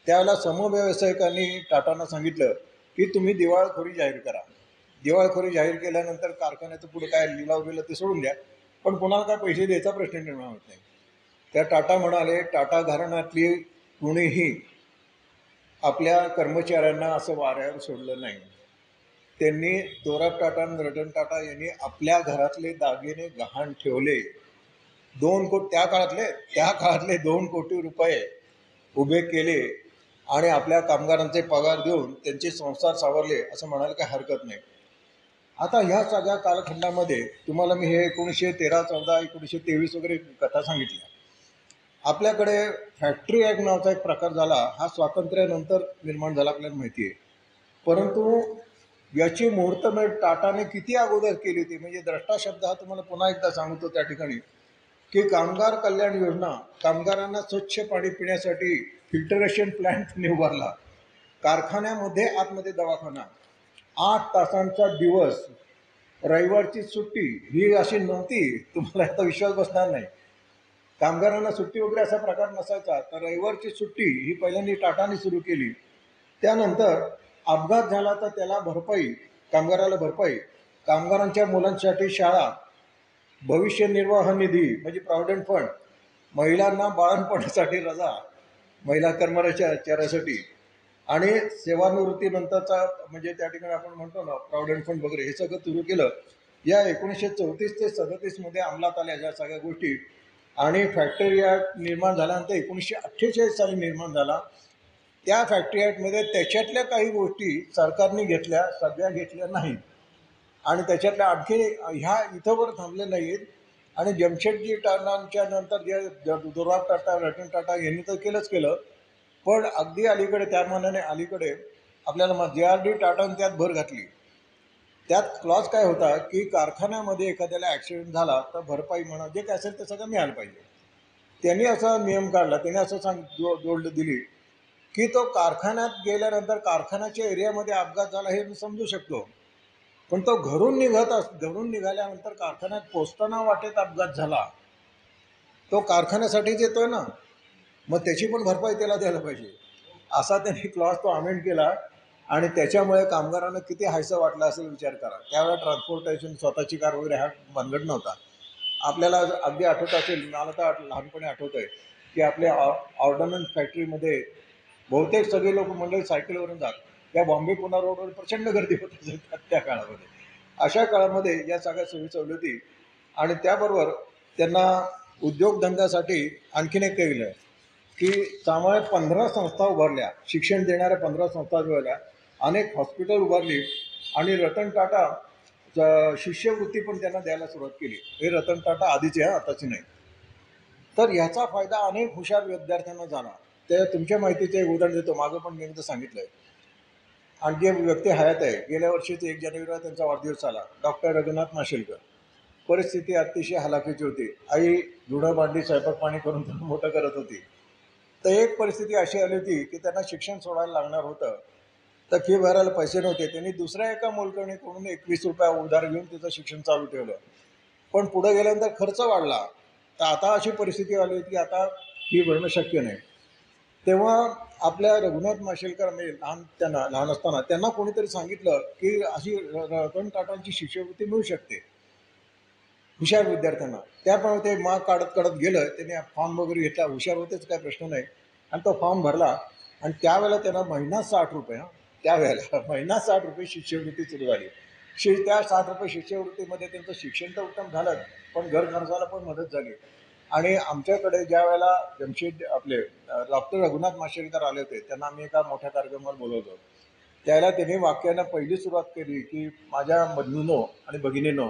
त्यावेळेला समव्यावसायिकांनी टाटांना सांगितलं की तुम्ही दिवाळखोरी जाहीर करा. दिवाळखोरी जाहीर केल्यानंतर कारखान्याचं पुढे काय लिलाव गेलं ते सोडून द्या, पण कोणाला काय पैसे द्यायचा प्रश्न निर्माण होत नाही. त्या टाटा म्हणाले, टाटा घराण्यातली कुणीही आपल्या कर्मचाऱ्यांना असं वाऱ्यावर सोडलं नाही. त्यांनी दोराब टाटा आणि रतन टाटा यांनी आपल्या घरातले दागिने गहाण ठेवले. 2 कोटी त्या काळातले 2 कोटी रुपये उभे केले आणि आपल्या कामगारांचे पगार देऊन त्यांचे संसार सावरले असं म्हणायला काही हरकत नाही. आता ह्या सगळ्या कालखंडामध्ये तुम्हाला मी हे 1913, 14, 1923 वगैरे कथा सांगितल्या. आपल्याकडे फॅक्टरी ॲक्ट नावाचा एक प्रकार झाला. हा स्वातंत्र्यानंतर निर्माण झाला आपल्याला माहिती आहे. परंतु याची मुहूर्तमेढ टाटाने किती अगोदर केली होती. म्हणजे द्रष्टा शब्द हा तुम्हाला पुन्हा एकदा सांगतो त्या ठिकाणी की कामगार कल्याण योजना, कामगारांना स्वच्छ पाणी पिण्यासाठी फिल्टरेशन प्लॅन्ट त्यांनी उभारला. कारखान्यामध्ये आतमध्ये दवाखाना, 8 तासांचा दिवस, रविवारची सुट्टी ही अशी नव्हती. तुम्हाला याचा विश्वास बसणार नाही. कामगारांना सुट्टी वगैरे असा प्रकार नसायचा. तर रविवारची सुट्टी ही पहिल्यांदा टाटाने सुरू केली. त्यानंतर अपघात झाला तर त्याला भरपाई, कामगाराला भरपाई, कामगारांच्या मुलांसाठी शाळा, भविष्य निर्वाह निधी म्हणजे प्रॉव्हिडंट फंड, महिलांना बाळंतपणासाठी रजा, महिला कर्मचाऱ्यासाठी, आणि सेवानिवृत्तीनंतरचा म्हणजे त्या ठिकाणी आपण म्हणतो ना प्रॉव्हिडंट फंड वगैरे, हे सगळं सुरू केलं. या 1934 ते 37 अंमलात आल्या ज्या सगळ्या गोष्टी. आणि फॅक्टरी ॲक्ट निर्माण झाल्यानंतर 1948 साली निर्माण झाला. त्या फॅक्टरी ॲक्टमध्ये त्याच्यातल्या काही गोष्टी सरकारने घेतल्या, सगळ्या घेतल्या नाहीत. आणि त्याच्यातल्या आणखी ह्या इथंवर थांबले नाहीत. आणि जमशेदजी टाटांच्या नंतर जे दोराब टाटा, रतन टाटा यांनी तर केलंच केलं, पण अगदी अलीकडे त्या मानाने अलीकडे आपल्याला JRD टाटाने त्यात भर घातली. त्यात क्लॉज काय होता की कारखान्यामध्ये एखाद्याला ॲक्सिडेंट झाला तर भरपाई म्हणा जे काय असेल ते सगळं मिळालं पाहिजे. त्यांनी असा नियम काढला, त्यांनी असं जोड दिली की तो कारखान्यात गेल्यानंतर कारखान्याच्या एरियामध्ये अपघात झाला हे मी समजू शकतो, पण तो घरून निघाल्यानंतर कारखान्यात पोचताना वाटेत अपघात झाला, तो कारखान्यासाठीच येतोय ना, मग त्याची पण भरपाई त्याला द्यायला पाहिजे. असा त्यांनी क्लॉज तो अमेंड केला. आणि त्याच्यामुळे कामगारांना किती हायसं वाटलं असेल विचार करा. त्यावेळेला ट्रान्सपोर्टेशन स्वतःची कार वगैरे हा भानगड नव्हता. आपल्याला अगदी आठवत असेल, मला तर लहानपणी आठवत आहे की आपल्या ऑर्डनन्स फॅक्टरीमध्ये बहुतेक सगळे लोक मंडळी सायकलवरून जात. त्या बॉम्बे पुणा रोडवर प्रचंड गर्दी होत असेल त्या काळामध्ये. अशा काळामध्ये या सगळ्या सोयी सवलती आणि त्याबरोबर त्यांना उद्योगधंद्यासाठी आणखीन एक केलं की त्यामुळे 15 संस्था उभारल्या, शिक्षण देणाऱ्या 15 संस्था उभारल्या, अनेक हॉस्पिटल उभारली. आणि रतन टाटा शिष्यवृत्ती पण त्यांना द्यायला सुरुवात केली. हे रतन टाटा आधीचे, आताची नाही. तर ह्याचा फायदा अनेक हुशार विद्यार्थ्यांना झाला. ते तुमच्या माहितीचं एक उदाहरण देतो. मागं पण मी एकदा सांगितलं आहे. आणि जे व्यक्ती हयात आहे, गेल्या वर्षीच 1 जानेवारीला त्यांचा वाढदिवस झाला. डॉक्टर रघुनाथ माशेलकर. परिस्थिती अतिशय हलाखीची होती. आई धुणं भांडी स्वयंपाक पाणी करून त्यांना मोठं करत होती. तर एक परिस्थिती अशी आली होती की त्यांना शिक्षण सोडायला लागणार होतं. तर फी भरायला पैसे नव्हते. त्यांनी दुसऱ्या एका मोलकरणीकडून ₹21 उधार घेऊन तिचं शिक्षण चालू ठेवलं. पण पुढे गेल्यानंतर खर्च वाढला. तर आता अशी परिस्थिती आली होती की आता फी भरणं शक्य नाही. तेव्हा आपल्या रघुनाथ माशेलकर म्हणजे लहान असताना त्यांना कोणीतरी सांगितलं की अशी रतन टाटांची शिष्यवृत्ती मिळू शकते हुशार विद्यार्थ्यांना. त्याप्रमाणे ते माग काढत काढत गेलं. त्यांनी फॉर्म वगैरे घेतला. हुशार होतेच काय प्रश्न नाही. आणि तो फॉर्म भरला आणि त्यावेळेला त्यांना महिना ₹60 त्यावेळेला महिना ₹60 शिष्यवृत्ती सुरू झाली. त्या ₹60 शिष्यवृत्तीमध्ये त्यांचं शिक्षण तर उत्तम झालं, पण घर खर्चाला पण मदत झाली. आणि आमच्याकडे ज्या वेळेला जमशेद आपले डॉक्टर रघुनाथ माशेलकर आले होते, त्यांना आम्ही एका मोठ्या कार्यक्रमावर बोलवलं. त्यावेळेला त्यांनी वाक्यानं पहिली सुरुवात केली की माझ्या बंधूंनो आणि भगिनींनो,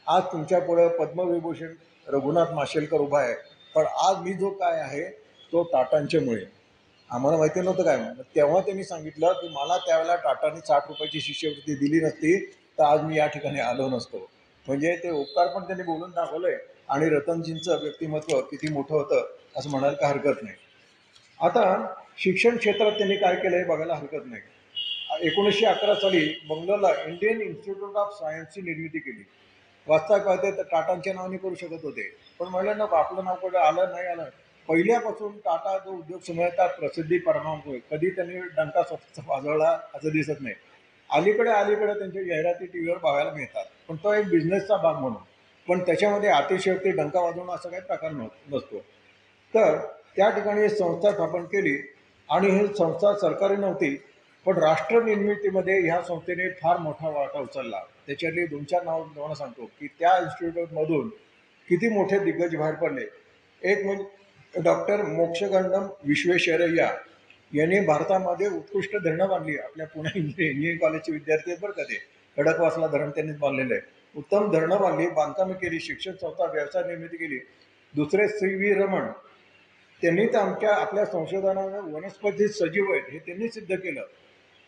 आज तुमच्यापुढं पद्मविभूषण रघुनाथ माशेलकर उभा आहे. पण आज मी जो काय आहे तो टाटांच्यामुळे. आम्हाला माहिती नव्हतं काय. तेव्हा त्यांनी सांगितलं की मला त्यावेळेला टाटांनी ₹60 शिष्यवृत्ती दिली नसती तर आज मी या ठिकाणी आलो नसतो. म्हणजे ते उपकार पण त्यांनी बोलून दाखवलंय. आणि रतनजींचं व्यक्तिमत्व किती मोठं होतं असं म्हणायला काय हरकत नाही. आता शिक्षण क्षेत्रात त्यांनी काय केलं हे बघायला हरकत नाही. 1911 साली बंगलोरला इंडियन इन्स्टिट्यूट ऑफ सायन्सची निर्मिती केली. वाचता कळते तर टाटांच्या नावाने करू शकत होते, पण म्हणलं नको, आपलं नाव कुठे आलं नाही आलं. पहिल्यापासून टाटा जो उद्योग समूहाचा प्रसिद्धी परमानतोय, कधी त्यांनी डंका स्वतःचा वाजवला असं दिसत नाही. अलीकडे अलीकडे त्यांच्या जाहिराती टी व्हीवर बघायला मिळतात, पण तो एक बिझनेसचा भाग म्हणून. पण त्याच्यामध्ये अतिशयोक्ती डंका वाजवणं असं काही प्रकार नसतो. तर त्या ठिकाणी संस्था स्थापन केली आणि ही संस्था सरकारी नव्हती, पण राष्ट्रनिर्मितीमध्ये ह्या संस्थेने फार मोठा वाटा उचलला. त्याच्यातली 2-4 नावं तुम्हाला सांगतो की त्या इन्स्टिट्यूटमधून किती मोठे दिग्गज बाहेर पडले. एक म्हणजे डॉक्टर मोक्षगंडम विश्वेश्वरय्या यांनी भारतामध्ये उत्कृष्ट धरणं बांधली. आपल्या पुणे इंजिनिअरिंग कॉलेजचे विद्यार्थी आहेत बरं का ते. खडकवासला धरण त्यांनीच बांधलेलं आहे. उत्तम धरणं बांधली, बांधकामे केली, शिक्षण संस्था, व्यवसाय निर्मिती केली. दुसरे C.V. रमण, त्यांनी तर आपल्या संशोधनानं वनस्पती सजीव आहेत हे त्यांनी सिद्ध केलं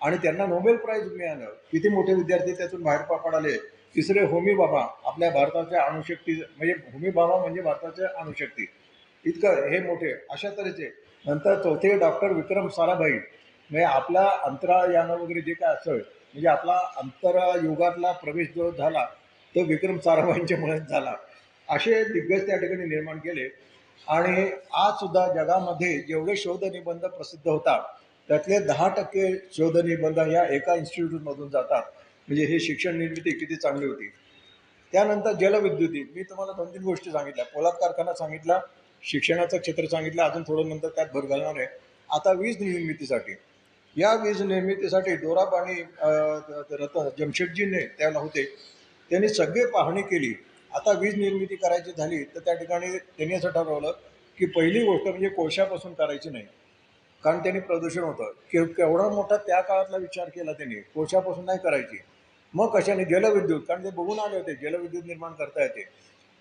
आणि त्यांना नोबेल प्राईज मिळालं. किती मोठे विद्यार्थी त्यातून बाहेर पडाले. तिसरे होमी बाबा, आपल्या भारताच्या अणुशक्ती म्हणजे होमी बाबा म्हणजे भारताच्या अणुशक्ती, इतकं हे मोठे अशा तऱ्हेचे. नंतर चौथे डॉक्टर विक्रम साराभाई, म्हणजे आपला अंतराळयान वगैरे जे काय असेल, म्हणजे आपला अंतरायुगातला प्रवेश जो झाला तो विक्रम साराभाईंच्यामुळेच झाला. असे दिग्गज त्या ठिकाणी निर्माण केले. आणि आज सुद्धा जगामध्ये जेवढे शोधनिबंध प्रसिद्ध होतात त्यातले 10% शोधनिबंध या एका इन्स्टिट्यूटमधून जातात. म्हणजे हे शिक्षण निर्मिती किती चांगली होती. त्यानंतर जलविद्युती, मी तुम्हाला 2-3 गोष्टी सांगितल्या. पोलाद कारखाना सांगितला, शिक्षणाचं क्षेत्र सांगितलं, अजून थोडं नंतर त्यात भर घालणार आहे. आता वीज निर्मितीसाठी, या वीज निर्मितीसाठी दोराबाणी जमशेदजीने त्याला होते, त्यांनी सगळी पाहणी केली. आता वीज निर्मिती करायची झाली तर त्या ठिकाणी त्यांनी असं ठरवलं की पहिली गोष्ट म्हणजे कोळशापासून करायची नाही, कारण त्यांनी प्रदूषण होतं. केवढा मोठा त्या काळातला विचार केला त्यांनी, कोळशापासून नाही करायची. मग कशाने? जलविद्युत, कारण ते बघून आले होते जलविद्युत निर्माण करता येते.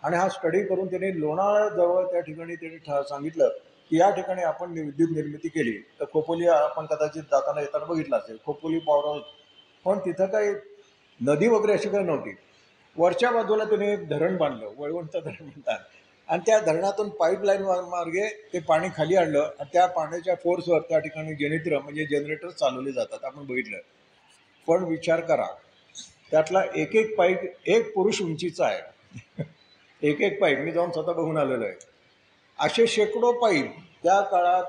आणि हा स्टडी करून त्यांनी लोणावळ्याजवळ त्या ठिकाणी त्यांनी सांगितलं की या ठिकाणी आपण विद्युत निर्मिती केली तर खोपोली, आपण कदाचित जाताना येताना बघितलं असेल, खोपोली पॉवर हाऊस. पण तिथं काही नदी वगैरे अशी काही नव्हती. वरच्या बाजूला त्याने एक धरण बांधलं, वळवंट धरण म्हणतात, आणि त्या धरणातून पाईपलाईन मार्गे ते पाणी खाली आणलं आणि त्या पाण्याच्या फोर्सवर त्या ठिकाणी जनरेटर चालवले जातात, आपण बघितलं. पण विचार करा, त्यातला एक एक पाईप एक पुरुष उंचीचा आहे. एक एक पाईप मी जाऊन स्वतः बघून आलेलो आहे. असे शेकडो पाईप. त्या काळात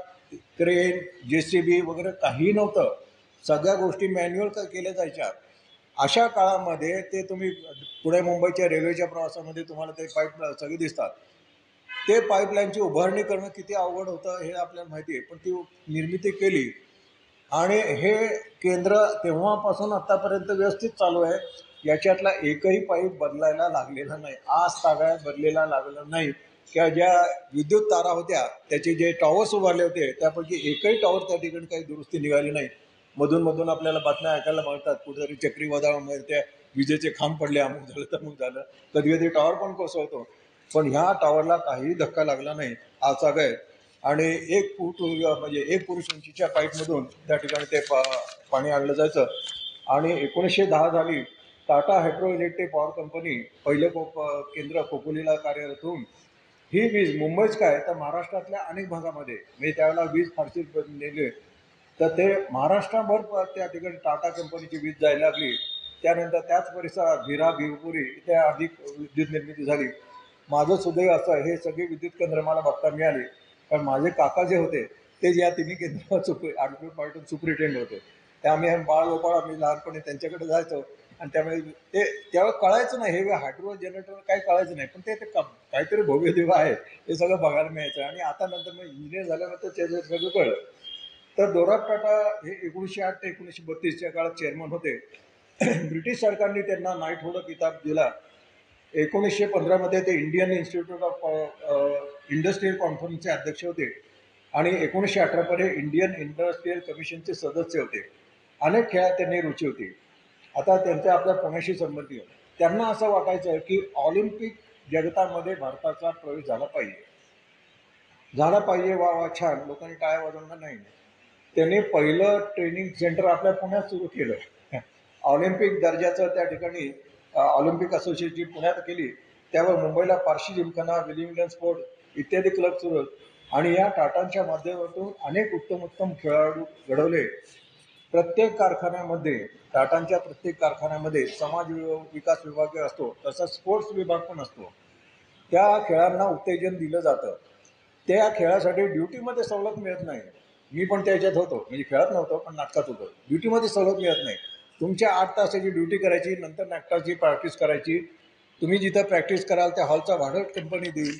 क्रेन, JCB वगैरे काही नव्हतं. सगळ्या गोष्टी मॅन्युअल केल्या जायच्या. अशा काळामध्ये ते तुम्ही पुणे मुंबईच्या रेल्वेच्या प्रवासामध्ये तुम्हाला ते पाईप सगळे दिसतात. ते पाईपलाईनची उभारणी करणं किती अवघड होतं हे आपल्याला माहिती आहे, पण ती निर्मिती केली. आणि हे केंद्र तेव्हापासून आत्तापर्यंत व्यवस्थित चालू आहे. याच्यातला एकही पाईप बदलायला लागलेला नाही, आज तागायत बदलेला लागलेला नाही. किंवा ज्या विद्युत तारा होत्या त्याचे जे टॉवर्स उभारले होते त्यापैकी एकही टॉवर त्या ठिकाणी काही दुरुस्ती निघाली नाही. मधून आपल्याला बातम्या ऐकायला मिळतात, कुठेतरी चक्रीवादळामध्ये त्या विजेचे खांब पडले, अमुक झालं तमुक झालं, कधी कधी टॉवर पण कोसळतो. पण ह्या टॉवरला काहीही धक्का लागला नाही आज आहे. आणि 1 फूट म्हणजे 1 पुरुष उंचीच्या पाईपमधून त्या ठिकाणी ते पाणी आणलं जायचं. आणि 1910 झाली टाटा हायड्रोइलेक्ट्रिक पॉवर कंपनी पहिलं केंद्र खोपोलीला कार्यरत होऊन ही वीज मुंबईच काय तर महाराष्ट्रातल्या अनेक भागामध्ये म्हणजे त्यावेळेला वीज फारशी नेली तर ते महाराष्ट्राभर त्या ठिकाणी टाटा कंपनीची वीज जायला लागली. त्यानंतर त्याच परिसरात भिरा भिवपुरी इथे अधिक विद्युत निर्मिती झाली. माझं सुदैव असं हे सगळे विद्युत केंद्र मला बघता मिळाली कारण माझे काका जे होते ते या तिन्ही केंद्रावर पार्टून सुप्रिटेंड होते. त्यामुळे बाळ गोपाळ आम्ही लहानपणी त्यांच्याकडे जायचो आणि त्यामुळे ते त्यावेळेस कळायचं नाही हे हायड्रो जनरेटर काही कळायचं नाही पण ते काहीतरी भव्य दिवा आहे हे सगळं बघायला मिळायचं. आणि आता नंतर मग इंजिनियर झाल्यानंतर ते सगळं कळलं. तर दोराब टाटा हे 1908 ते 1932 या काळात चेअरमन होते. ब्रिटिश सरकारने त्यांना नाईटहुड किताब दिला. 1915 ते इंडियन इन्स्टिट्यूट ऑफ इंडस्ट्रियल कॉन्फरन्सचे अध्यक्ष होते आणि 1918 इंडियन इंडस्ट्रियल कमिशनचे सदस्य होते. अनेक खेळात त्यांनी रुची होती. आता त्यांच्या आपल्या पुण्याशी संबंधित त्यांना असं वाटायचं की ऑलिम्पिक जगतामध्ये भारताचा प्रवेश झाला पाहिजे. वा वा छान लोकांनी टाळ्या वाजवणार नाही. त्यांनी पहिलं ट्रेनिंग सेंटर आपल्या पुण्यात सुरू केलं. ऑलिम्पिक दर्जाचं त्या ठिकाणी ऑलिम्पिक असोसिएशनची पुण्यात केली. त्यावर मुंबईला पारशी जिमखाना विलिंग्टन स्पोर्ट इत्यादी क्लब सुरू आणि या टाटांच्या माध्यमातून अनेक उत्तम खेळाडू घडवले. प्रत्येक कारखान्यामध्ये टाटांच्या प्रत्येक कारखान्यामध्ये समाज विकास विभाग असतो तसंच स्पोर्ट्स विभाग पण असतो. त्या खेळांना उत्तेजन दिलं जातं. त्या खेळासाठी ड्युटीमध्ये सवलत मिळत नाही. मी पण त्याच्यात होतो म्हणजे खेळत नव्हतो पण नाटकात होतो. ड्युटीमध्ये सवलत मिळत नाही. तुमच्या 8 तासाची ड्युटी करायची नंतर नाटकाची प्रॅक्टिस करायची. तुम्ही जिथं प्रॅक्टिस कराल त्या हॉलचा भाडं कंपनी देईल.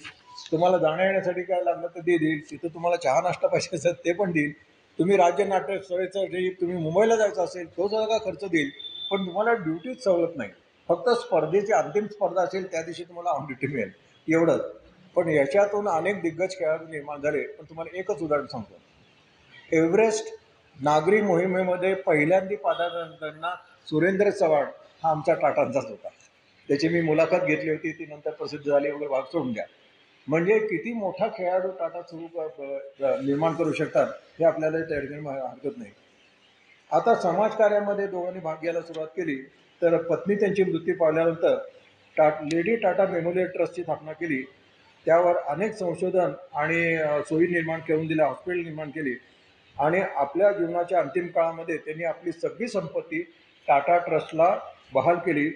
तुम्हाला जाण्या येण्यासाठी काय लागलं तर ते देईल. तिथं तुम्हाला चहा नाश्ता पाहिजे असेल ते पण देईल. तुम्ही राज्य नाट्य सोयीचं तुम्ही मुंबईला जायचं असेल तो सगळा खर्च देईल. पण तुम्हाला ड्युटीच सवलत नाही. फक्त स्पर्धेची अंतिम स्पर्धा असेल त्या दिवशी तुम्हाला ऑन ड्युटी मिळेल एवढंच. पण याच्यातून अनेक दिग्गज खेळाडू निर्माण झाले. पण तुम्हाला एकच उदाहरण सांगतो. एव्हरेस्ट नागरी मोहिमेमध्ये पहिल्यांदा पदार्पण सुरेंद्र चव्हाण हा आमच्या टाटांचाच होता. त्याची मी मुलाखत घेतली होती. ती नंतर प्रसिद्ध झाली वगैरे भाग सोडून द्या. म्हणजे किती मोठा खेळाडू टाटा निर्माण करू शकतात हे आपल्याला त्या ठिकाणी हरकत नाही. आता समाजकार्यामध्ये दोघांनी भाग घ्यायला सुरुवात केली तर पत्नी त्यांची मृत्यू पावल्यानंतर लेडी टाटा मेमोरियल ट्रस्टची स्थापना केली. त्यावर अनेक संशोधन आणि सोयी निर्माण करून दिल्या. हॉस्पिटल निर्माण केली आणि आपल्या जीवनाच्या अंतिम काळामध्ये त्यांनी आपली सगळी संपत्ती टाटा ट्रस्टला बहाल केली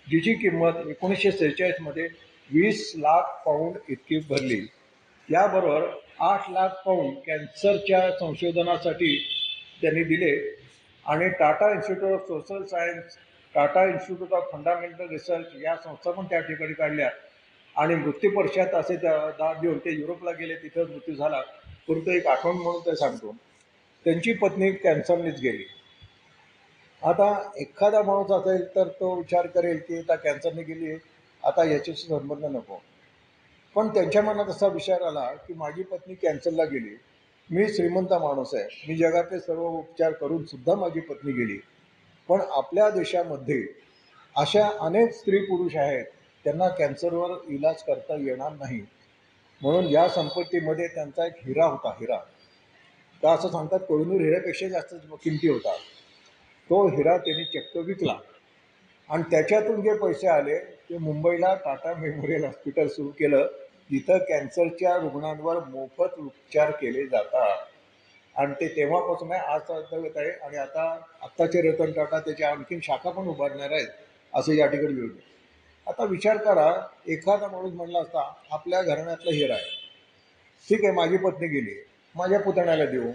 जिची किंमत 1946 20 लाख पाऊंड इतकी भरली. याबरोबर 8 लाख पाऊंड कॅन्सरच्या संशोधनासाठी त्यांनी दिले आणि Tata institute of social science Tata institute of fundamental research या संस्था पण त्या ठिकाणी काढल्या आणि मृत्यूपश्चात असे दाद देऊन ते युरोपला गेले. तिथं मृत्यू झाला. परंतु एक आठवण म्हणून ते सांगतो त्यांची पत्नी कॅन्सरनेच गेली. आता एखादा माणूस असेल तर तो विचार करेल की आता कॅन्सरने गेली आता याच्याशी संबंध नको. पण त्यांच्या मनात असा विचार आला की माझी पत्नी कॅन्सरला गेली. मी श्रीमंत माणूस आहे. मी जगातले सर्व उपचार करून सुद्धा माझी पत्नी गेली. पण आपल्या देशामध्ये अशा अनेक स्त्री पुरुष आहेत त्यांना कॅन्सरवर इलाज करता येणार नाही. म्हणून या संपत्तीमध्ये त्यांचा एक हिरा होता. हिरा तर असं सांगतात कोहिनूर हिऱ्यापेक्षा जास्त किमती होता. तो हिरा त्यांनी चक्क विकला आणि त्याच्यातून जे पैसे आले ते मुंबईला टाटा मेमोरियल हॉस्पिटल सुरू केलं जिथं कॅन्सरच्या रुग्णांवर मोफत उपचार केले जातात. आणि ते तेव्हापासून आहे आज चालत आहे. आणि आत्ताचे रतन टाटा त्याच्या आणखीन शाखा पण उभारणार आहेत असं या ठिकाणी मिळतं. आता विचार करा एखादा माणूस म्हणला असता आपल्या घराण्यातलं हिरा आहे. ठीक आहे माझी पत्नी गेली माझ्या पुतण्याला देऊ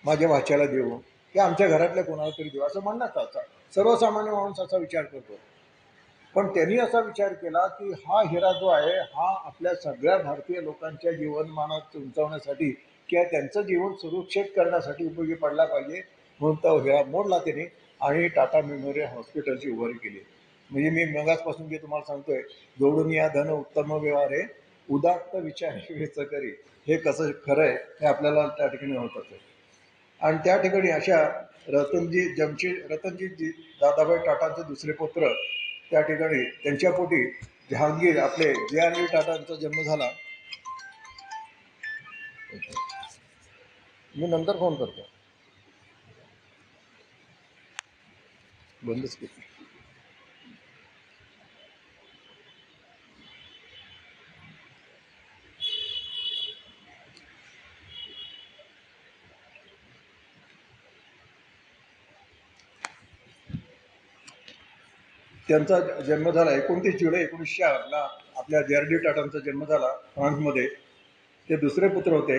माझ्या भाच्याला देऊ की आमच्या घरातल्या कोणाला तरी देऊ असं म्हणणार का? सर्वसामान्य माणूस असा विचार करतो. पण त्यांनी असा विचार केला की हा हिरा जो आहे हा आपल्या सगळ्या भारतीय लोकांच्या जीवनमानात उंचावण्यासाठी किंवा त्यांचं जीवन सुरक्षित करण्यासाठी उपयोगी पडला पाहिजे. म्हणून तो हिरा मोडला त्यांनी आणि टाटा मेमोरियल हॉस्पिटलची उभारी केली. म्हणजे मी मगाचपासून जे तुम्हाला सांगतोय जोडून या धन उत्तम व्यवहार आहे उदात्त विचार करी हे कसं खरं आहे हे आपल्याला त्या ठिकाणी होत असेल. आणि त्या ठिकाणी अशा रतनजी दादाभाई टाटांचे दुसरे पुत्र त्या ठिकाणी त्यांच्या पोटी जहांगीर आपले जे.आर.डी. टाटांचा जन्म झाला. मी नंतर फोन करतो. बंदच केली. त्यांचा जन्म झाला 29 जुलै 1906ला. आपल्या जे.आर.डी. टाटांचा जन्म झाला फ्रान्समध्ये. ते दुसरे पुत्र होते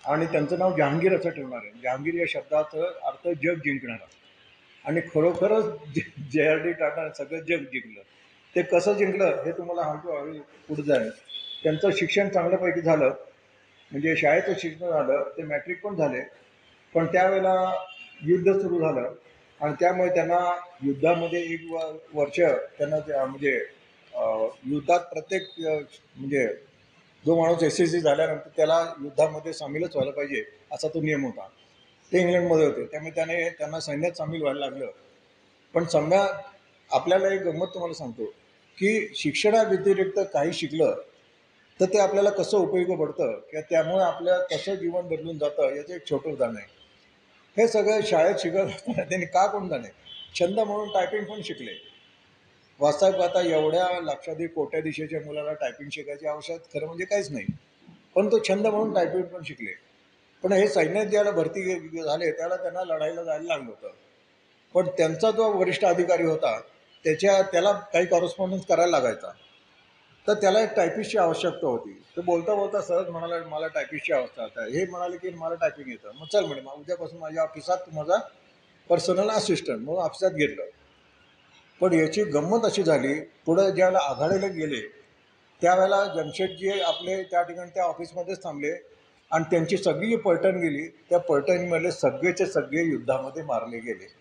आणि त्यांचं नाव जहांगीर असं ठेवणार आहे. जहांगीर या शब्दाचा अर्थ जग जिंकणारा. आणि खरोखरच जे.आर.डी. टाटा सगळं जग जिंकलं. ते कसं जिंकलं हे तुम्हाला हळूहळू पुढे जाईल. त्यांचं शिक्षण चांगल्यापैकी झालं, म्हणजे शाळेचं शिक्षण झालं, ते मॅट्रिक पण झाले. पण त्यावेळेला युद्ध सुरू झालं आणि त्यामुळे त्यांना युद्धामध्ये एक वर्ष त्यांना म्हणजे युद्धात प्रत्येक म्हणजे जो माणूस यशस्वी झाल्यानंतर त्याला युद्धामध्ये सामीलच व्हायला पाहिजे असा तो नियम होता. ते इंग्लंडमध्ये होते, त्यामुळे त्यांना सैन्यात सामील व्हायला लागलं. पण समजा आपल्याला एक गंमत तुम्हाला सांगतो की शिक्षणाव्यतिरिक्त काही शिकलं तर ते आपल्याला कसं उपयोगी पडतं किंवा त्यामुळे आपलं कसं जीवन बदलून जातं याचं एक छोटं उदाहरण आहे. हे सगळं शाळेत शिकत असताना त्यांनी का कोण जाणे छंद म्हणून टायपिंग पण शिकले. वास्तविक आता एवढ्या लक्षाधिक कोट्याधीशाच्या मुलाला टायपिंग शिकायची आवश्यकता खरं म्हणजे काहीच नाही, पण तो छंद म्हणून टायपिंग पण शिकले. पण हे सैन्यात ज्याला भरती झाले त्यांना लढायला जायला लागलं होतं. पण त्यांचा जो वरिष्ठ अधिकारी होता त्याला काही कॉरेस्पॉन्डन्स करायला लागायचा. तर त्याला एक टायपिस्टची आवश्यकता होती. तर बोलता बोलता सहज म्हणाला मला टायपिस्टची आवश्यकता आहे. हे म्हणाले की मला टायपिंग येतं. मग चल म्हणे मग उद्यापासून माझ्या ऑफिसात तू माझा पर्सनल असिस्टंट म्हणून ऑफिसात घेतलं. पण याची गंमत अशी झाली, पुढं ज्यावेळेला आघाडीला गेले त्यावेळेला जमशेदजी आपले त्या ठिकाणी त्या ऑफिसमध्येच थांबले आणि त्यांची सगळी पलटण गेली. त्या पलटणीमध्ये सगळेचे सगळे युद्धामध्ये मारले गेले.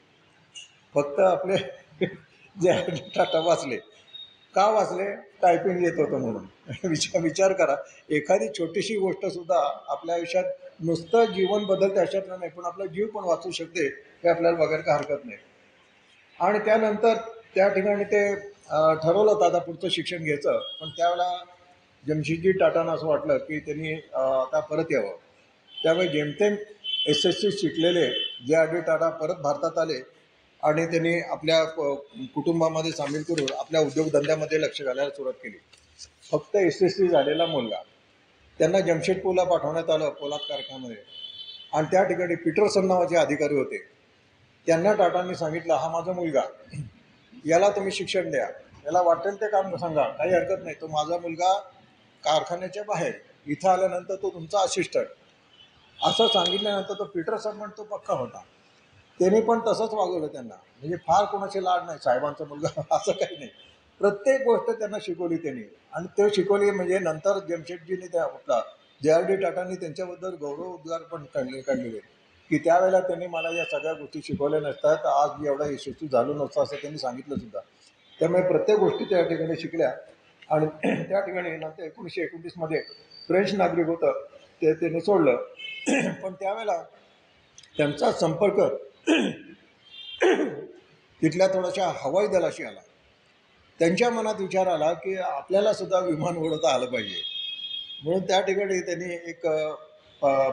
फक्त आपले जे टाटा वाचले. का वाचले? टायपिंग येत होतं म्हणून. विचार करा, एखादी छोटीशी गोष्ट सुद्धा आपल्या आयुष्यात नुसतं जीवन बदलते अशातलं नाही, पण आपला जीव पण वाचू शकते हे आपल्याला बघायला काय हरकत नाही. आणि त्यानंतर त्या ठिकाणी ते ठरवलं होतं आता पुढचं शिक्षण घ्यायचं. पण त्यावेळेला जमशेदजी टाटांना असं वाटलं की त्यांनी आता परत यावं. त्यामुळे जेमतेम SSC शिकलेले जे.आर.डी. टाटा परत भारतात आले आणि त्यांनी आपल्या कुटुंबामध्ये सामील करून आपल्या उद्योगधंद्यामध्ये लक्ष घालायला सुरुवात केली. फक्त SSC झालेला मुलगा त्यांना जमशेदपूरला पाठवण्यात आलं पोलाद कारखान्यामध्ये. आणि त्या ठिकाणी पीटरसन नावाचे अधिकारी होते. त्यांना टाटांनी सांगितलं हा माझा मुलगा, याला तुम्ही शिक्षण द्या, याला वाटेल ते काम सांगा, काही हरकत नाही, तो माझा मुलगा कारखान्याच्या बाहेर, इथं आल्यानंतर तो तुमचा असिस्टंट. असं सांगितल्यानंतर तो पीटरसन पण तो पक्का होता. त्याने पण तसंच वागवलं त्यांना. म्हणजे फार कोणाचे लाड नाही, साहेबांचा मुलगा असं काही नाही. प्रत्येक गोष्ट त्यांना शिकवली त्यांनी. आणि ते शिकवली म्हणजे नंतर जमशेदजींनी त्या आपला जे.आर.डी. टाटांनी त्यांच्याबद्दल गौरव उद्गार पण काढलेले की त्यावेळेला त्यांनी मला या सगळ्या गोष्टी शिकवल्या नसतात तर आज एवढा यशस्वी झालो नसतं असं त्यांनी सांगितलं सुद्धा. त्यामुळे प्रत्येक गोष्टी त्या ठिकाणी शिकल्या. आणि त्या ठिकाणी नंतर 1929मध्ये फ्रेंच नागरिक होतं ते त्यांनी सोडलं. पण त्यावेळेला त्यांचा संपर्क तिथल्या थोड्याशा हवाई दलाशी आला. त्यांच्या मनात विचार आला की आपल्याला सुद्धा विमान उडवता आलं पाहिजे. म्हणून त्या ठिकाणी त्यांनी एक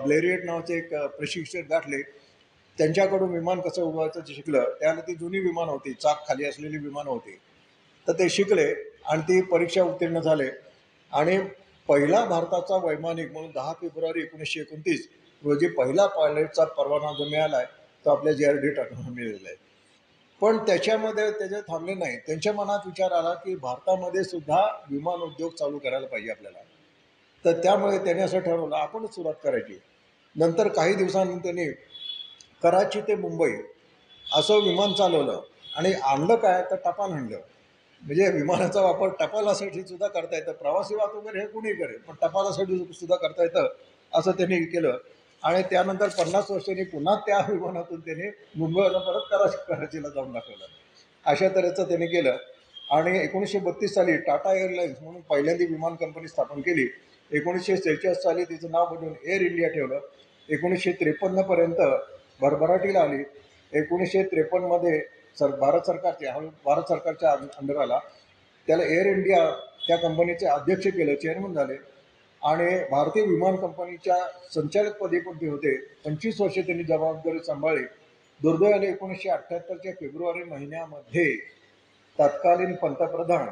ब्लेरियट नावाचे एक प्रशिक्षक गाठले. त्यांच्याकडून विमान कसं उडवायचं ते शिकलं. त्याला ती जुनी विमानं होती, चाक खाली असलेली विमानं होती. तर ते शिकले आणि ती परीक्षा उत्तीर्ण झाले. आणि पहिला भारताचा वैमानिक म्हणून 10 फेब्रुवारी 1929 रोजी पहिला पायलटचा परवाना जो मिळाला आहे तो आपल्या जे.आर.डी. टाटांना मिळालेला आहे. पण त्याच्यामध्ये त्याचे थांबले नाही. त्यांच्या मनात विचार आला की भारतामध्ये सुद्धा विमान उद्योग चालू करायला पाहिजे आपल्याला. तर त्यामुळे त्याने असं ठरवलं आपणच सुरुवात करायची. नंतर काही दिवसांनी त्यांनी कराची ते मुंबई असं विमान चालवलं आणि आणलं काय तर टपाल आणलं. म्हणजे विमानाचा वापर टपालासाठी सुद्धा करता येतं. प्रवासी वाहतूक वगैरे हे कुणी करेल, पण टपालासाठी सुद्धा करता येतं असं त्यांनी केलं. आणि त्यानंतर 50 वर्षांनी पुन्हा त्या विमानातून त्यांनी मुंबईला परत कराचीला जाऊन दाखवलं. अशा तऱ्हेचं त्यांनी केलं. आणि 1932 साली टाटा एअरलाईन्स म्हणून पहिल्यांदी विमान कंपनी स्थापन केली. 1946 साली तिचं नाव बदलून एअर इंडिया ठेवलं. 1953पर्यंत भरभराटीला आली. 1953मध्ये भारत सरकारच्या अंडर आला. त्याला एअर इंडिया त्या कंपनीचे अध्यक्ष केलं, चेअरमन झाले आणि भारतीय विमान कंपनीच्या संचालकपदी पण ते होते. 25 वर्षे त्यांनी जबाबदारी सांभाळली. दुर्दैवाने 1978च्या फेब्रुवारी महिन्यामध्ये तत्कालीन पंतप्रधान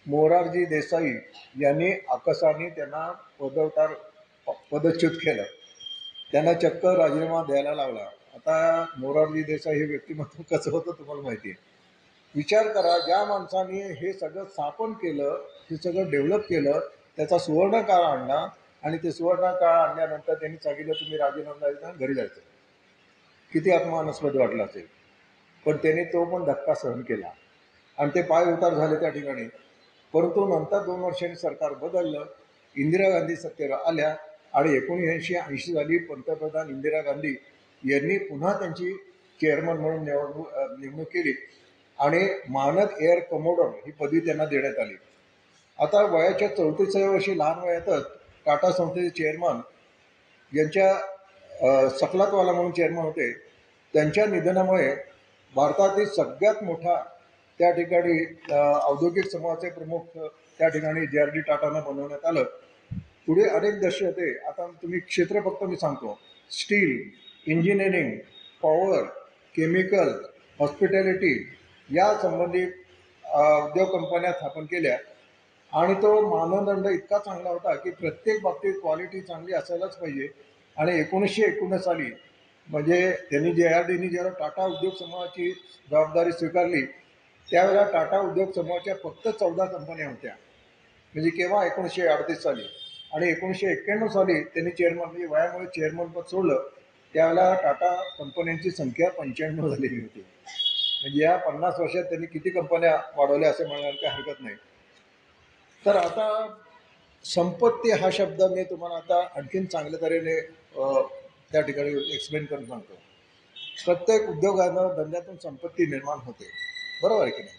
मोरारजी देसाई यांनी आकसाने त्यांना पदच्युत केलं. त्यांना चक्क राजीनामा द्यायला लावला. आता मोरारजी देसाई हे व्यक्तिमत्व कसं होतं तुम्हाला माहिती आहे. विचार करा, ज्या माणसाने हे सगळं स्थापन केलं, हे सगळं डेव्हलप केलं, त्याचा सुवर्णकाळ आणला आणि ते सुवर्णकाळ आणल्यानंतर त्यांनी सांगितलं तुम्ही राजीनामा द्यायचा घरी जायचं. किती अपमानास्पद वाटलं असेल. पण त्याने तो पण धक्का सहन केला आणि ते पाय उतार झाले त्या ठिकाणी. परंतु नंतर 2 वर्षांनी सरकार बदललं, इंदिरा गांधी सत्तेवर आल्या आणि 1980 साली पंतप्रधान इंदिरा गांधी यांनी पुन्हा त्यांची चेअरमन म्हणून नेमणूक केली आणि मानद एअर कमोडर ही पदवी त्यांना देण्यात आली. आता वयाच्या 34व्या वर्षी लहान वयातच टाटा संस्थेचे चेअरमन यांच्या सकलातवाला म्हणून चेअरमन होते, त्यांच्या निधनामुळे भारतातील सगळ्यात मोठा त्या ठिकाणी औद्योगिक समूहाचे प्रमुख त्या ठिकाणी JRD टाटांना बनवण्यात आलं. पुढे अनेक दशक होते. आता तुम्ही क्षेत्र फक्त मी सांगतो, steel, engineering, power, chemical, hospitality या संबंधित उद्योग कंपन्या स्थापन केल्या आणि तो मानदंड इतका चांगला होता की प्रत्येक बाबतीत क्वालिटी चांगली असायलाच पाहिजे. आणि 1919 साली म्हणजे त्यांनी JRDनी जेव्हा टाटा उद्योग समूहाची जबाबदारी स्वीकारली त्यावेळेला टाटा उद्योग समूहाच्या फक्त 14 कंपन्या होत्या. म्हणजे केव्हा 1938 साली. आणि 1991 साली त्यांनी चेअरमन म्हणजे वयामुळे चेअरमनपद सोडलं. त्यावेळेला टाटा कंपन्यांची संख्या 95 झालेली होती. म्हणजे या 50 वर्षात त्यांनी किती कंपन्या वाढवल्या असे म्हणायला काही हरकत नाही. तर आता संपत्ती हा शब्द मी तुम्हाला आता आणखीन चांगल्या तऱ्हेने त्या ठिकाणी एक्सप्लेन करून सांगतो. प्रत्येक उद्योगांना धंद्यातून संपत्ती निर्माण होते, बरोबर आहे की नाही.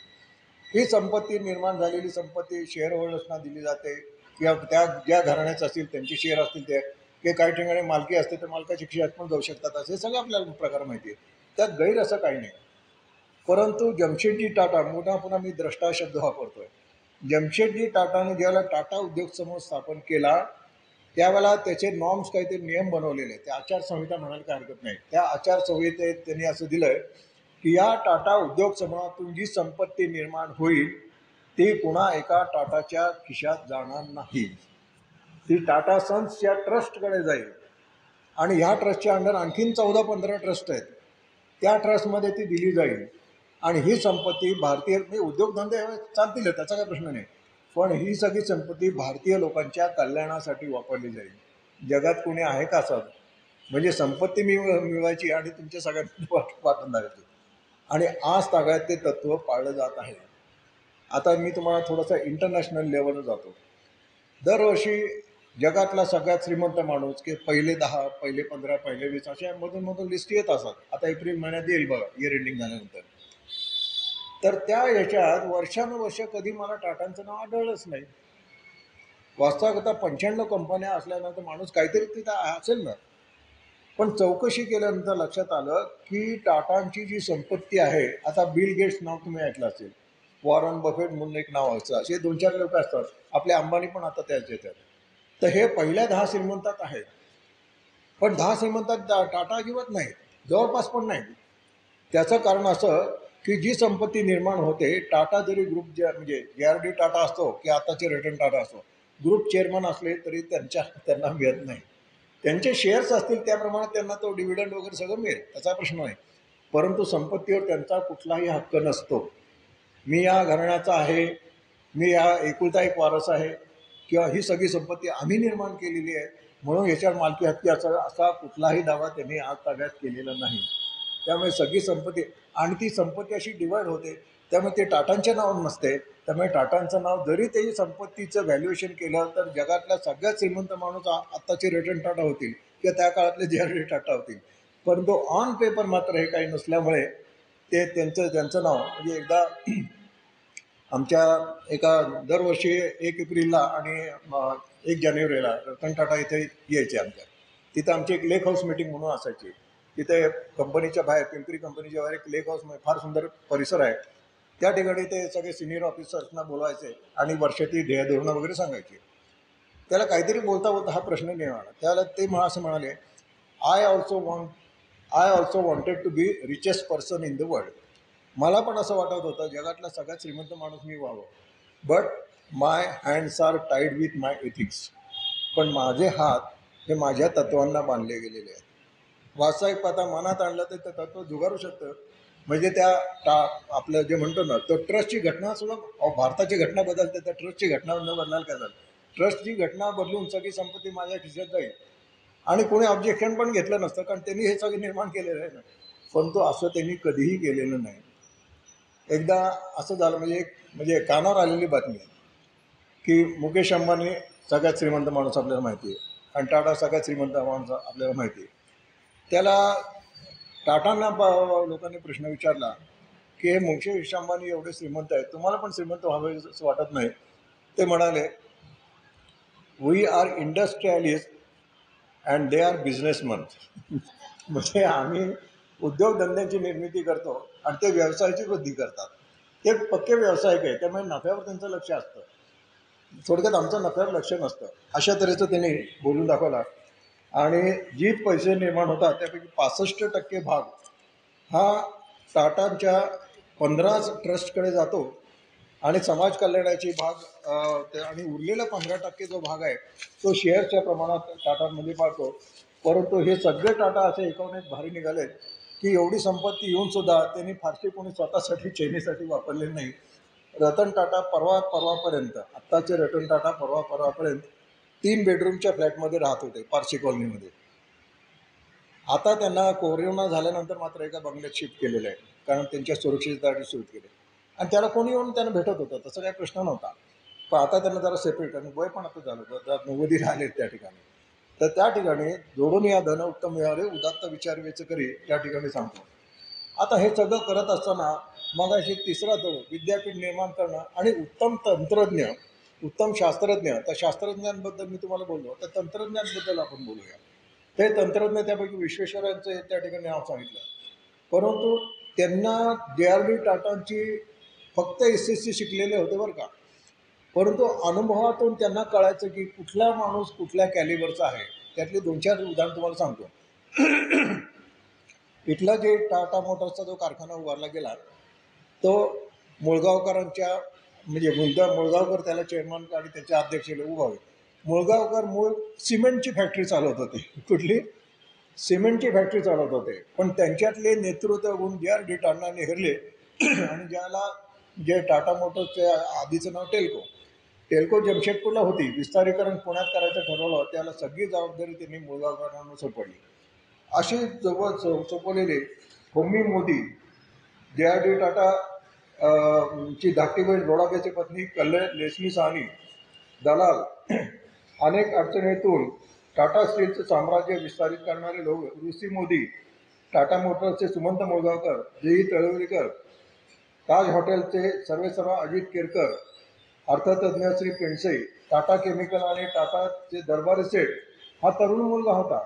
ही संपत्ती निर्माण झालेली संपत्ती शेअर होल्डर्सना दिली जाते किंवा त्या ज्या घराण्याचं असतील त्यांचे शेअर असतील ते की काही ठिकाणी मालकी असते तर मालकाचे शेअर पण जाऊ शकतात. असे सगळं आपल्याला प्रकार माहिती आहे. त्यात गैर असं काही नाही. परंतु जमशेदजी टाटा, पुन्हा मी द्रष्टा शब्द वापरतोय, जमशेदजी टाटाने ज्यावेळेला टाटा उद्योग समूह स्थापन केला त्यावेळेला त्याचे नॉर्म्स काहीतरी नियम बनवलेले, त्या आचारसंहिता म्हणायला काही हरकत नाही. त्या आचारसंहितेत त्यांनी असं दिलंय की या टाटा उद्योग समूहातून जी संपत्ती निर्माण होईल ती पुन्हा एका टाटाच्या खिशात जाणार नाही. ती टाटा सन्सच्या ट्रस्टकडे जाईल आणि ह्या ट्रस्टच्या अंडर आणखीन 14-15 ट्रस्ट आहेत. त्या ट्रस्टमध्ये ती दिली जाईल आणि ही संपत्ती भारतीय उद्योगधंदे चालतील, त्याचा काही प्रश्न नाही, पण ही सगळी संपत्ती भारतीय लोकांच्या कल्याणासाठी वापरली जाईल. जगात कोणी आहे का असं म्हणजे संपत्ती मिळवायची आणि तुमच्या सगळ्यांना वाटून द्यायची. आणि आज तागायत ते तत्त्व पाळलं जात आहे. आता मी तुम्हाला थोडंसं इंटरनॅशनल लेवलवर जातो. दरवर्षी जगातला सगळ्यात श्रीमंत माणूस की पहिले 10, पहिले 15, पहिले 20 अशा मधून लिस्ट येत असतात. आता एप्रिल महिन्यात येईल बघा, इयर एंडिंग झाल्यानंतर. तर त्या याच्यात वर्षानुवर्ष कधी मला टाटांचं नाव आढळलंच नाही. वास्तविकता 95 कंपन्या असल्यानंतर माणूस काहीतरी तिथं असेल ना. पण चौकशी केल्यानंतर लक्षात आलं की टाटांची जी संपत्ती आहे, आता बिल गेट्स नाव तुम्ही ऐकलं असेल, वॉरन बफेट म्हणून एक नाव असतं, असे 2-4 लोक असतात. आपले अंबानी पण आता त्याच येतात. तर हे पहिल्या 10 श्रीमंतात आहेत. पण 10 श्रीमंतात टाटा अजिबात नाही, जवळपास पण नाही. त्याचं कारण असं की जी संपत्ती निर्माण होते, टाटा जरी ग्रुप म्हणजे JRD टाटा असतो की आताचे रतन टाटा असतो, ग्रुप चेअरमन असले तरी त्यांना मिळत नाही. त्यांचे शेअर्स असतील त्याप्रमाणे त्यांना तो डिव्हिडंड वगैरे सगळं मिळेल, त्याचा प्रश्न नाही. परंतु संपत्तीवर त्यांचा कुठलाही हक्क नसतो. मी या घराण्याचा आहे, मी या एकुलता एक वारस आहे किंवा ही सगळी संपत्ती आम्ही निर्माण केलेली आहे म्हणून याच्यावर मालकी हक्की असा कुठलाही दावा त्यांनी आज ताब्यात केलेला नाही. त्यामुळे सगळी संपत्ती आणि ती संपत्ती अशी डिवाईड होते. त्यामुळे ते टाटांच्या नावावर नसते. त्यामुळे टाटांचं नाव जरी त्याची संपत्तीचं व्हॅल्युएशन केलं तर जगातला सगळ्यात श्रीमंत माणूस आत्ताचे रतन टाटा होतील किंवा त्या काळातले JRD टाटा होतील. परंतु ऑन पेपर मात्र हे काही नसल्यामुळे ते त्यांचं नाव म्हणजे एकदा आमच्या एका दरवर्षी 1 एप्रिलला आणि 1 जानेवारीला रतन टाटा इथे यायचे आमच्या. तिथं आमची एक लेक हाऊस मीटिंग म्हणून असायची. तिथे कंपनीच्या बाहेर, पिंपरी कंपनीच्या बाहेर एक लेक हाऊस फार सुंदर परिसर आहे. त्या ठिकाणी ते सगळे सिनियर ऑफिसर्सना बोलवायचे आणि वर्षाची ध्येयधोरणं वगैरे सांगायची. त्याला काहीतरी बोलता बोलता हा प्रश्न निर्माण आला. त्याला ते असं म्हणाले, I also wanted to be richest person in the world. मला पण असं वाटत होतं जगातला सगळ्यात श्रीमंत माणूस मी व्हावं, but my hands are tied with my ethics. पण माझे हात हे माझ्या तत्वांना बांधले गेलेले आहेत. व्यावसायिक पाहता मनात आणलं तर ते तत्व जुगारू शकतं. म्हणजे आपलं जे म्हणतो ना, तो ट्रस्टची घटनासुद्धा भारताची घटना बदलते, तर ट्रस्टची घटना न बदलायला काय झालं. ट्रस्टची घटना बदलून सगळी संपत्ती माझ्या खिशात जाईल आणि कोणी ऑब्जेक्शन पण घेतलं नसतं, कारण त्यांनी हे सगळं निर्माण केलेलं आहे ना. पण तो असं त्यांनी कधीही केलेलं नाही. एकदा असं झालं, म्हणजे कानावर आलेली बातमी आहे की मुकेश अंबानी सगळ्यात श्रीमंत माणूस आपल्याला माहिती आहे आणि टाटा सगळ्यात श्रीमंत माणूस आपल्याला माहिती आहे. त्याला टाटांना लोकांनी प्रश्न विचारला की हे मुकेश अंबानी एवढे श्रीमंत आहेत, तुम्हाला पण श्रीमंत व्हावे असं वाटत नाही. ते म्हणाले, we are industrialist and they are businessman. म्हणजे आम्ही उद्योगधंद्यांची निर्मिती करतो आणि ते व्यवसायाची वृद्धी करतात. ते पक्के व्यावसायिक आहे, त्यामुळे नफ्यावर त्यांचं लक्ष असतं. थोडक्यात आमचं नफ्यावर लक्ष नसतं. अशा तऱ्हेचं त्यांनी बोलून दाखवला. आणि जी पैसे निर्माण होतात त्यापैकी 65% भाग हा टाटांच्या 15 ट्रस्टकडे जातो आणि समाज कल्याणाची भाग आणि उरलेला 15% जो भाग आहे तो शेअरच्या प्रमाणात टाटांमध्ये पाळतो. परंतु हे सगळे टाटा असे एकाहून एक भारी निघालेत की एवढी संपत्ती येऊनसुद्धा त्यांनी फारशी कोणी स्वतःसाठी चैनीसाठी वापरलेली नाही. रतन टाटा परवापर्यंत, आत्ताचे रतन टाटा परवापर्यंत 3 बेडरूमच्या फ्लॅटमध्ये राहत होते पारशी कॉलनीमध्ये. आता त्यांना कोरोना झाल्यानंतर मात्र एका बंगल्यात शिफ्ट केलेलं आहे, कारण त्यांच्या सुरक्षिततेसाठी शिफ्ट केले आणि त्याला कोणी येऊन त्यांना भेटत होतं, तसं काही प्रश्न नव्हता. पण आता त्यांना जरा सेपरेट, आणि वय पण आता झालं, जर 90 राहिले त्या ठिकाणी. तर त्या ठिकाणी जोडून या धन उत्तम मिळाले उदात्त विचार वेच करी या ठिकाणी सांगतो. आता हे सगळं करत असताना मग अशी तिसरा तो विद्यापीठ निर्माण करणं आणि उत्तम तंत्रज्ञ, उत्तम शास्त्रज्ञ. त्या शास्त्रज्ञांबद्दल मी तुम्हाला बोललो, तर तंत्रज्ञांबद्दल आपण बोलूया. ते तंत्रज्ञ त्यापैकी विश्वेश्वरांचं त्या ठिकाणी नाव सांगितलं. परंतु त्यांना JRD टाटांची फक्त SSC शिकलेले होते बरं का, परंतु अनुभवातून त्यांना कळायचं की कुठला माणूस कुठल्या कॅलिबरचा आहे. त्यातले 2-4 उदाहरण तुम्हाला सांगतो. इथला जे टाटा मोटर्सचा जो कारखाना उभारला गेला तो मुळगावकरांच्या, म्हणजे मुळगावकर त्याला चेअरमन आणि त्याचे अध्यक्ष उभावे. मुळगावकर मूळ सिमेंटची फॅक्टरी चालवत होते. कुठली? सिमेंटची फॅक्टरी चालवत होते. पण त्यांच्यातले नेतृत्व गुण JRD टाटांनी हेरले आणि जे टाटा मोटर्सचे आधीचं नाव टेल्को जमशेदपूरला होती, विस्तारीकरण पुण्यात करायचं ठरवलं, त्याला सगळी जबाबदारी त्यांनी मुळगावकरांना सोपवली. अशी जवळ सोपवलेले होमी मोदी, JRD टाटा ची धाकटी बहीण रोडाब्याची पत्नी लेस्ली साहनी, दलाल, अनेक अडचणीतून टाटा स्टीलचं साम्राज्य विस्तारित करणारे लोक ऋषी मोदी, टाटा मोटर्सचे सुमंत मुळगावकर, JE तळवलीकर, ताज हॉटेलचे सर्वेसर्वा अजित केरकर, अर्थतज्ञ श्री पेंडसे, टाटा केमिकल आणि टाटाचे दरबारी सेठ हा तरुण मुलगा होता.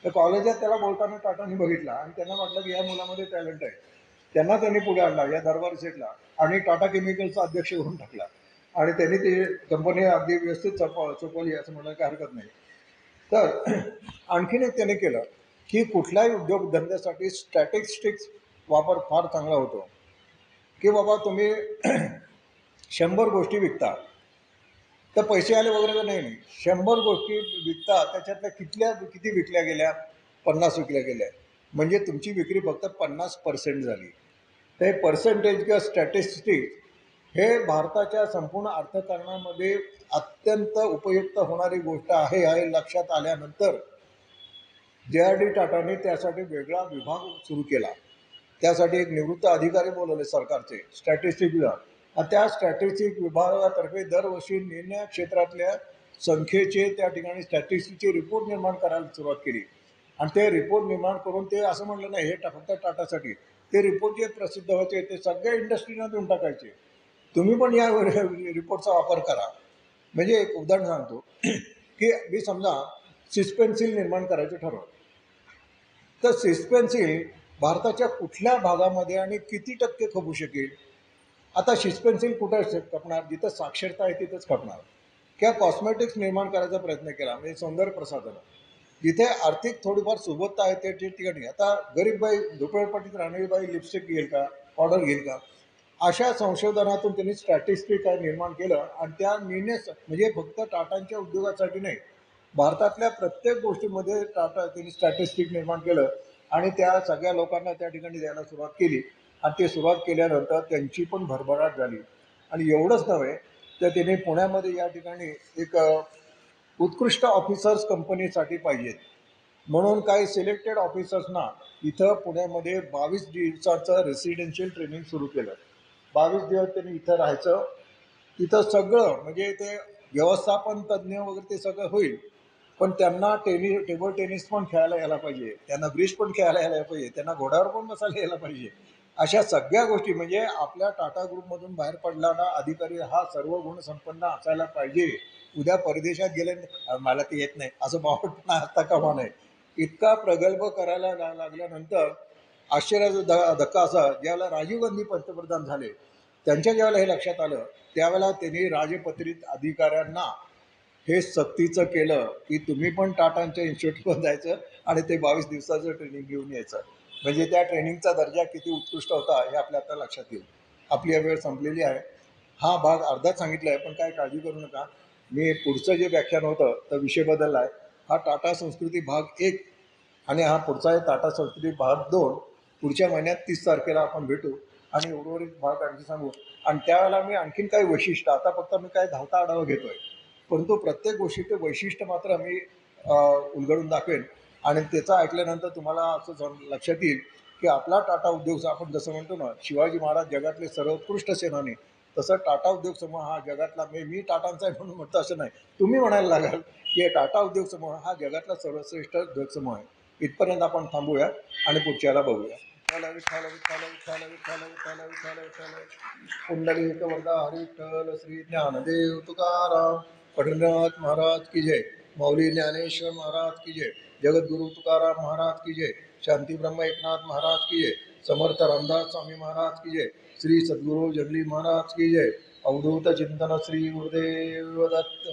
तर कॉलेजात त्याला बोलताना टाटांनी बघितला आणि त्यांना वाटलं की या मुलामध्ये टॅलेंट आहे. त्यांना त्यांनी पुढे आणला या दरबारी सेठला आणि टाटा केमिकलचा अध्यक्ष करून टाकला आणि त्यांनी ते कंपनी अगदी व्यवस्थित चपवली असं म्हणायला काही हरकत नाही. तर आणखीन एक त्याने केलं की कुठल्याही उद्योगधंद्यासाठी स्टॅटिस्टिक्स वापर फार चांगला होतो. की बाबा तुम्ही 100 गोष्टी विकता तर पैसे आले वगैरे नाही. 100 गोष्टी विकता, त्याच्यातल्या किती विकल्या गेल्या? 50 विकल्या गेल्या. म्हणजे तुमची विक्री फक्त 50% झाली. ते पर्सेंटेज किंवा स्टॅटिस्टिक्स हे भारताच्या संपूर्ण अर्थकारणामध्ये अत्यंत उपयुक्त होणारी गोष्ट आहे हे लक्षात आल्यानंतर JRD टाटाने त्यासाठी वेगळा विभाग सुरू केला. त्यासाठी एक निवृत्त अधिकारी बोलवले सरकारचे, स्टॅटिस्टिक विभाग. आणि त्या स्टॅटिस्टिक विभागातर्फे दरवर्षी निर्णय क्षेत्रातल्या संख्येचे त्या ठिकाणी स्टॅटिस्टिकचे रिपोर्ट निर्माण करायला सुरुवात केली. आणि ते रिपोर्ट निर्माण करून ते असं म्हटलं नाही हे फक्त टाटासाठी, ते रिपोर्ट जे प्रसिद्ध व्हायचे ते सगळ्या इंडस्ट्रीना देऊन टाकायचे. तुम्ही पण या रिपोर्टचा वापर करा. म्हणजे एक उदाहरण सांगतो की मी समजा सिस्पेन्सिल निर्माण करायचं ठरवलं, तर सिस्पेन्सिल भारताच्या कुठल्या भागामध्ये आणि किती टक्के खपू शकेल आता शिस पेन्सिल कुठं खपणार, जिथं साक्षरता आहे तिथंच खपणार. किंवा कॉस्मेटिक्स निर्माण करायचा प्रयत्न केला, म्हणजे सौंदर्य प्रसाधनं, जिथे आर्थिक थोडीफार सुबत्ता आहे त्या ठिकाणी. आता गरीब बाई, झोपडपट्टीत राहणारी बाई लिपस्टिक घेईल का, पावडर घेईल का? अशा संशोधनातून त्यांनी स्टॅटिस्टिक निर्माण केलं आणि त्या निर्णय म्हणजे फक्त टाटांच्या उद्योगासाठी नाही, भारतातल्या प्रत्येक गोष्टीमध्ये टाटा त्यांनी स्टॅटिस्टिक निर्माण केलं आणि त्या सगळ्या लोकांना त्या ठिकाणी द्यायला सुरुवात केली. आणि ते सुरुवात केल्यानंतर त्यांची पण भरभराट झाली. आणि एवढंच नव्हे तर त्यांनी पुण्यामध्ये या ठिकाणी एक उत्कृष्ट ऑफिसर्स कंपनीसाठी पाहिजेत म्हणून काही सिलेक्टेड ऑफिसर्सना इथं पुण्यामध्ये 22 दिवसाचं रेसिडेन्शियल ट्रेनिंग सुरू केलं. 22 दिवस त्यांनी इथं राहायचं. तिथं सगळं म्हणजे ते व्यवस्थापन तज्ज्ञ वगैरे ते सगळं होईल, पण त्यांना टेबल टेनिस पण खेळायला यायला पाहिजे, त्यांना ब्रिज पण खेळायला यायला पाहिजे, त्यांना घोड्यावर पण बसायला यायला पाहिजे. अशा सगळ्या गोष्टी म्हणजे आपल्या टाटा ग्रुपमधून बाहेर पडणारा अधिकारी हा सर्व गुण संपन्न असायला पाहिजे. उद्या परदेशात गेले मला ते येत नाही असं बावटपणा असता कामा नये. इतका प्रगल्भ करायला लागल्यानंतर आश्चर्याचा धक्का असा, ज्यावेळेला राजीव गांधी पंतप्रधान झाले त्यांच्या ज्यावेळेला हे लक्षात आलं, त्यावेळेला त्यांनी राजपत्रित अधिकाऱ्यांना हे सक्तीचं केलं की तुम्ही पण टाटांच्या इन्स्टिट्यूटवर जायचं आणि ते 22 दिवसाचं ट्रेनिंग घेऊन यायचं. म्हणजे त्या ट्रेनिंगचा दर्जा किती उत्कृष्ट होता हे आपल्या आता लक्षात येईल. आपली वेळ संपलेली आहे. हा भाग अर्धाच सांगितला आहे, पण काय काळजी करू नका. मी पुढचं जे व्याख्यान होतं तर विषय बदलला आहे. हा टाटा संस्कृती भाग 1 आणि हा पुढचा आहे टाटा संस्कृती भाग 2. पुढच्या महिन्यात 30 तारखेला आपण भेटू आणि उर्वरित भाग आणखी सांगू. आणि त्यावेळेला मी आणखीन काही वैशिष्ट्य, आता फक्त मी काय धावता आढावा घेतो आहे, परंतु प्रत्येक गोष्टीचे वैशिष्ट्य मात्र मी उलगडून दाखवेन. आणि त्याचं ऐकल्यानंतर तुम्हाला असं लक्षात येईल की आपला टाटा उद्योग, आपण जसं म्हणतो ना शिवाजी महाराज जगातले सर्वोत्कृष्ट सेनानी, तसं टाटा उद्योग समूह हा जगातला, मी टाटांचा आहे म्हणून म्हणतो असं नाही, तुम्ही म्हणायला लागाल की टाटा उद्योग समूह हा जगातला सर्वश्रेष्ठ उद्योग समूह आहे. इथपर्यंत आपण थांबूया आणि पुढच्याला बघूया. पुंडलिक वरदा हरी विठ्ठल श्री ज्ञानदेव तुकाराम पंढरीनाथ महाराज की जय. मौली ज्ञानेश्वर महाराज की जय. जगद्गुरु तुकाराम महाराज की जय. शांती ब्रह्म एकनाथ महाराज की जय. समर्थ रामदास स्वामी महाराज की जय. श्री सद्गुरु जगली महाराज की जय. अवधूत चिंतन श्री गुरुदेव दत्त.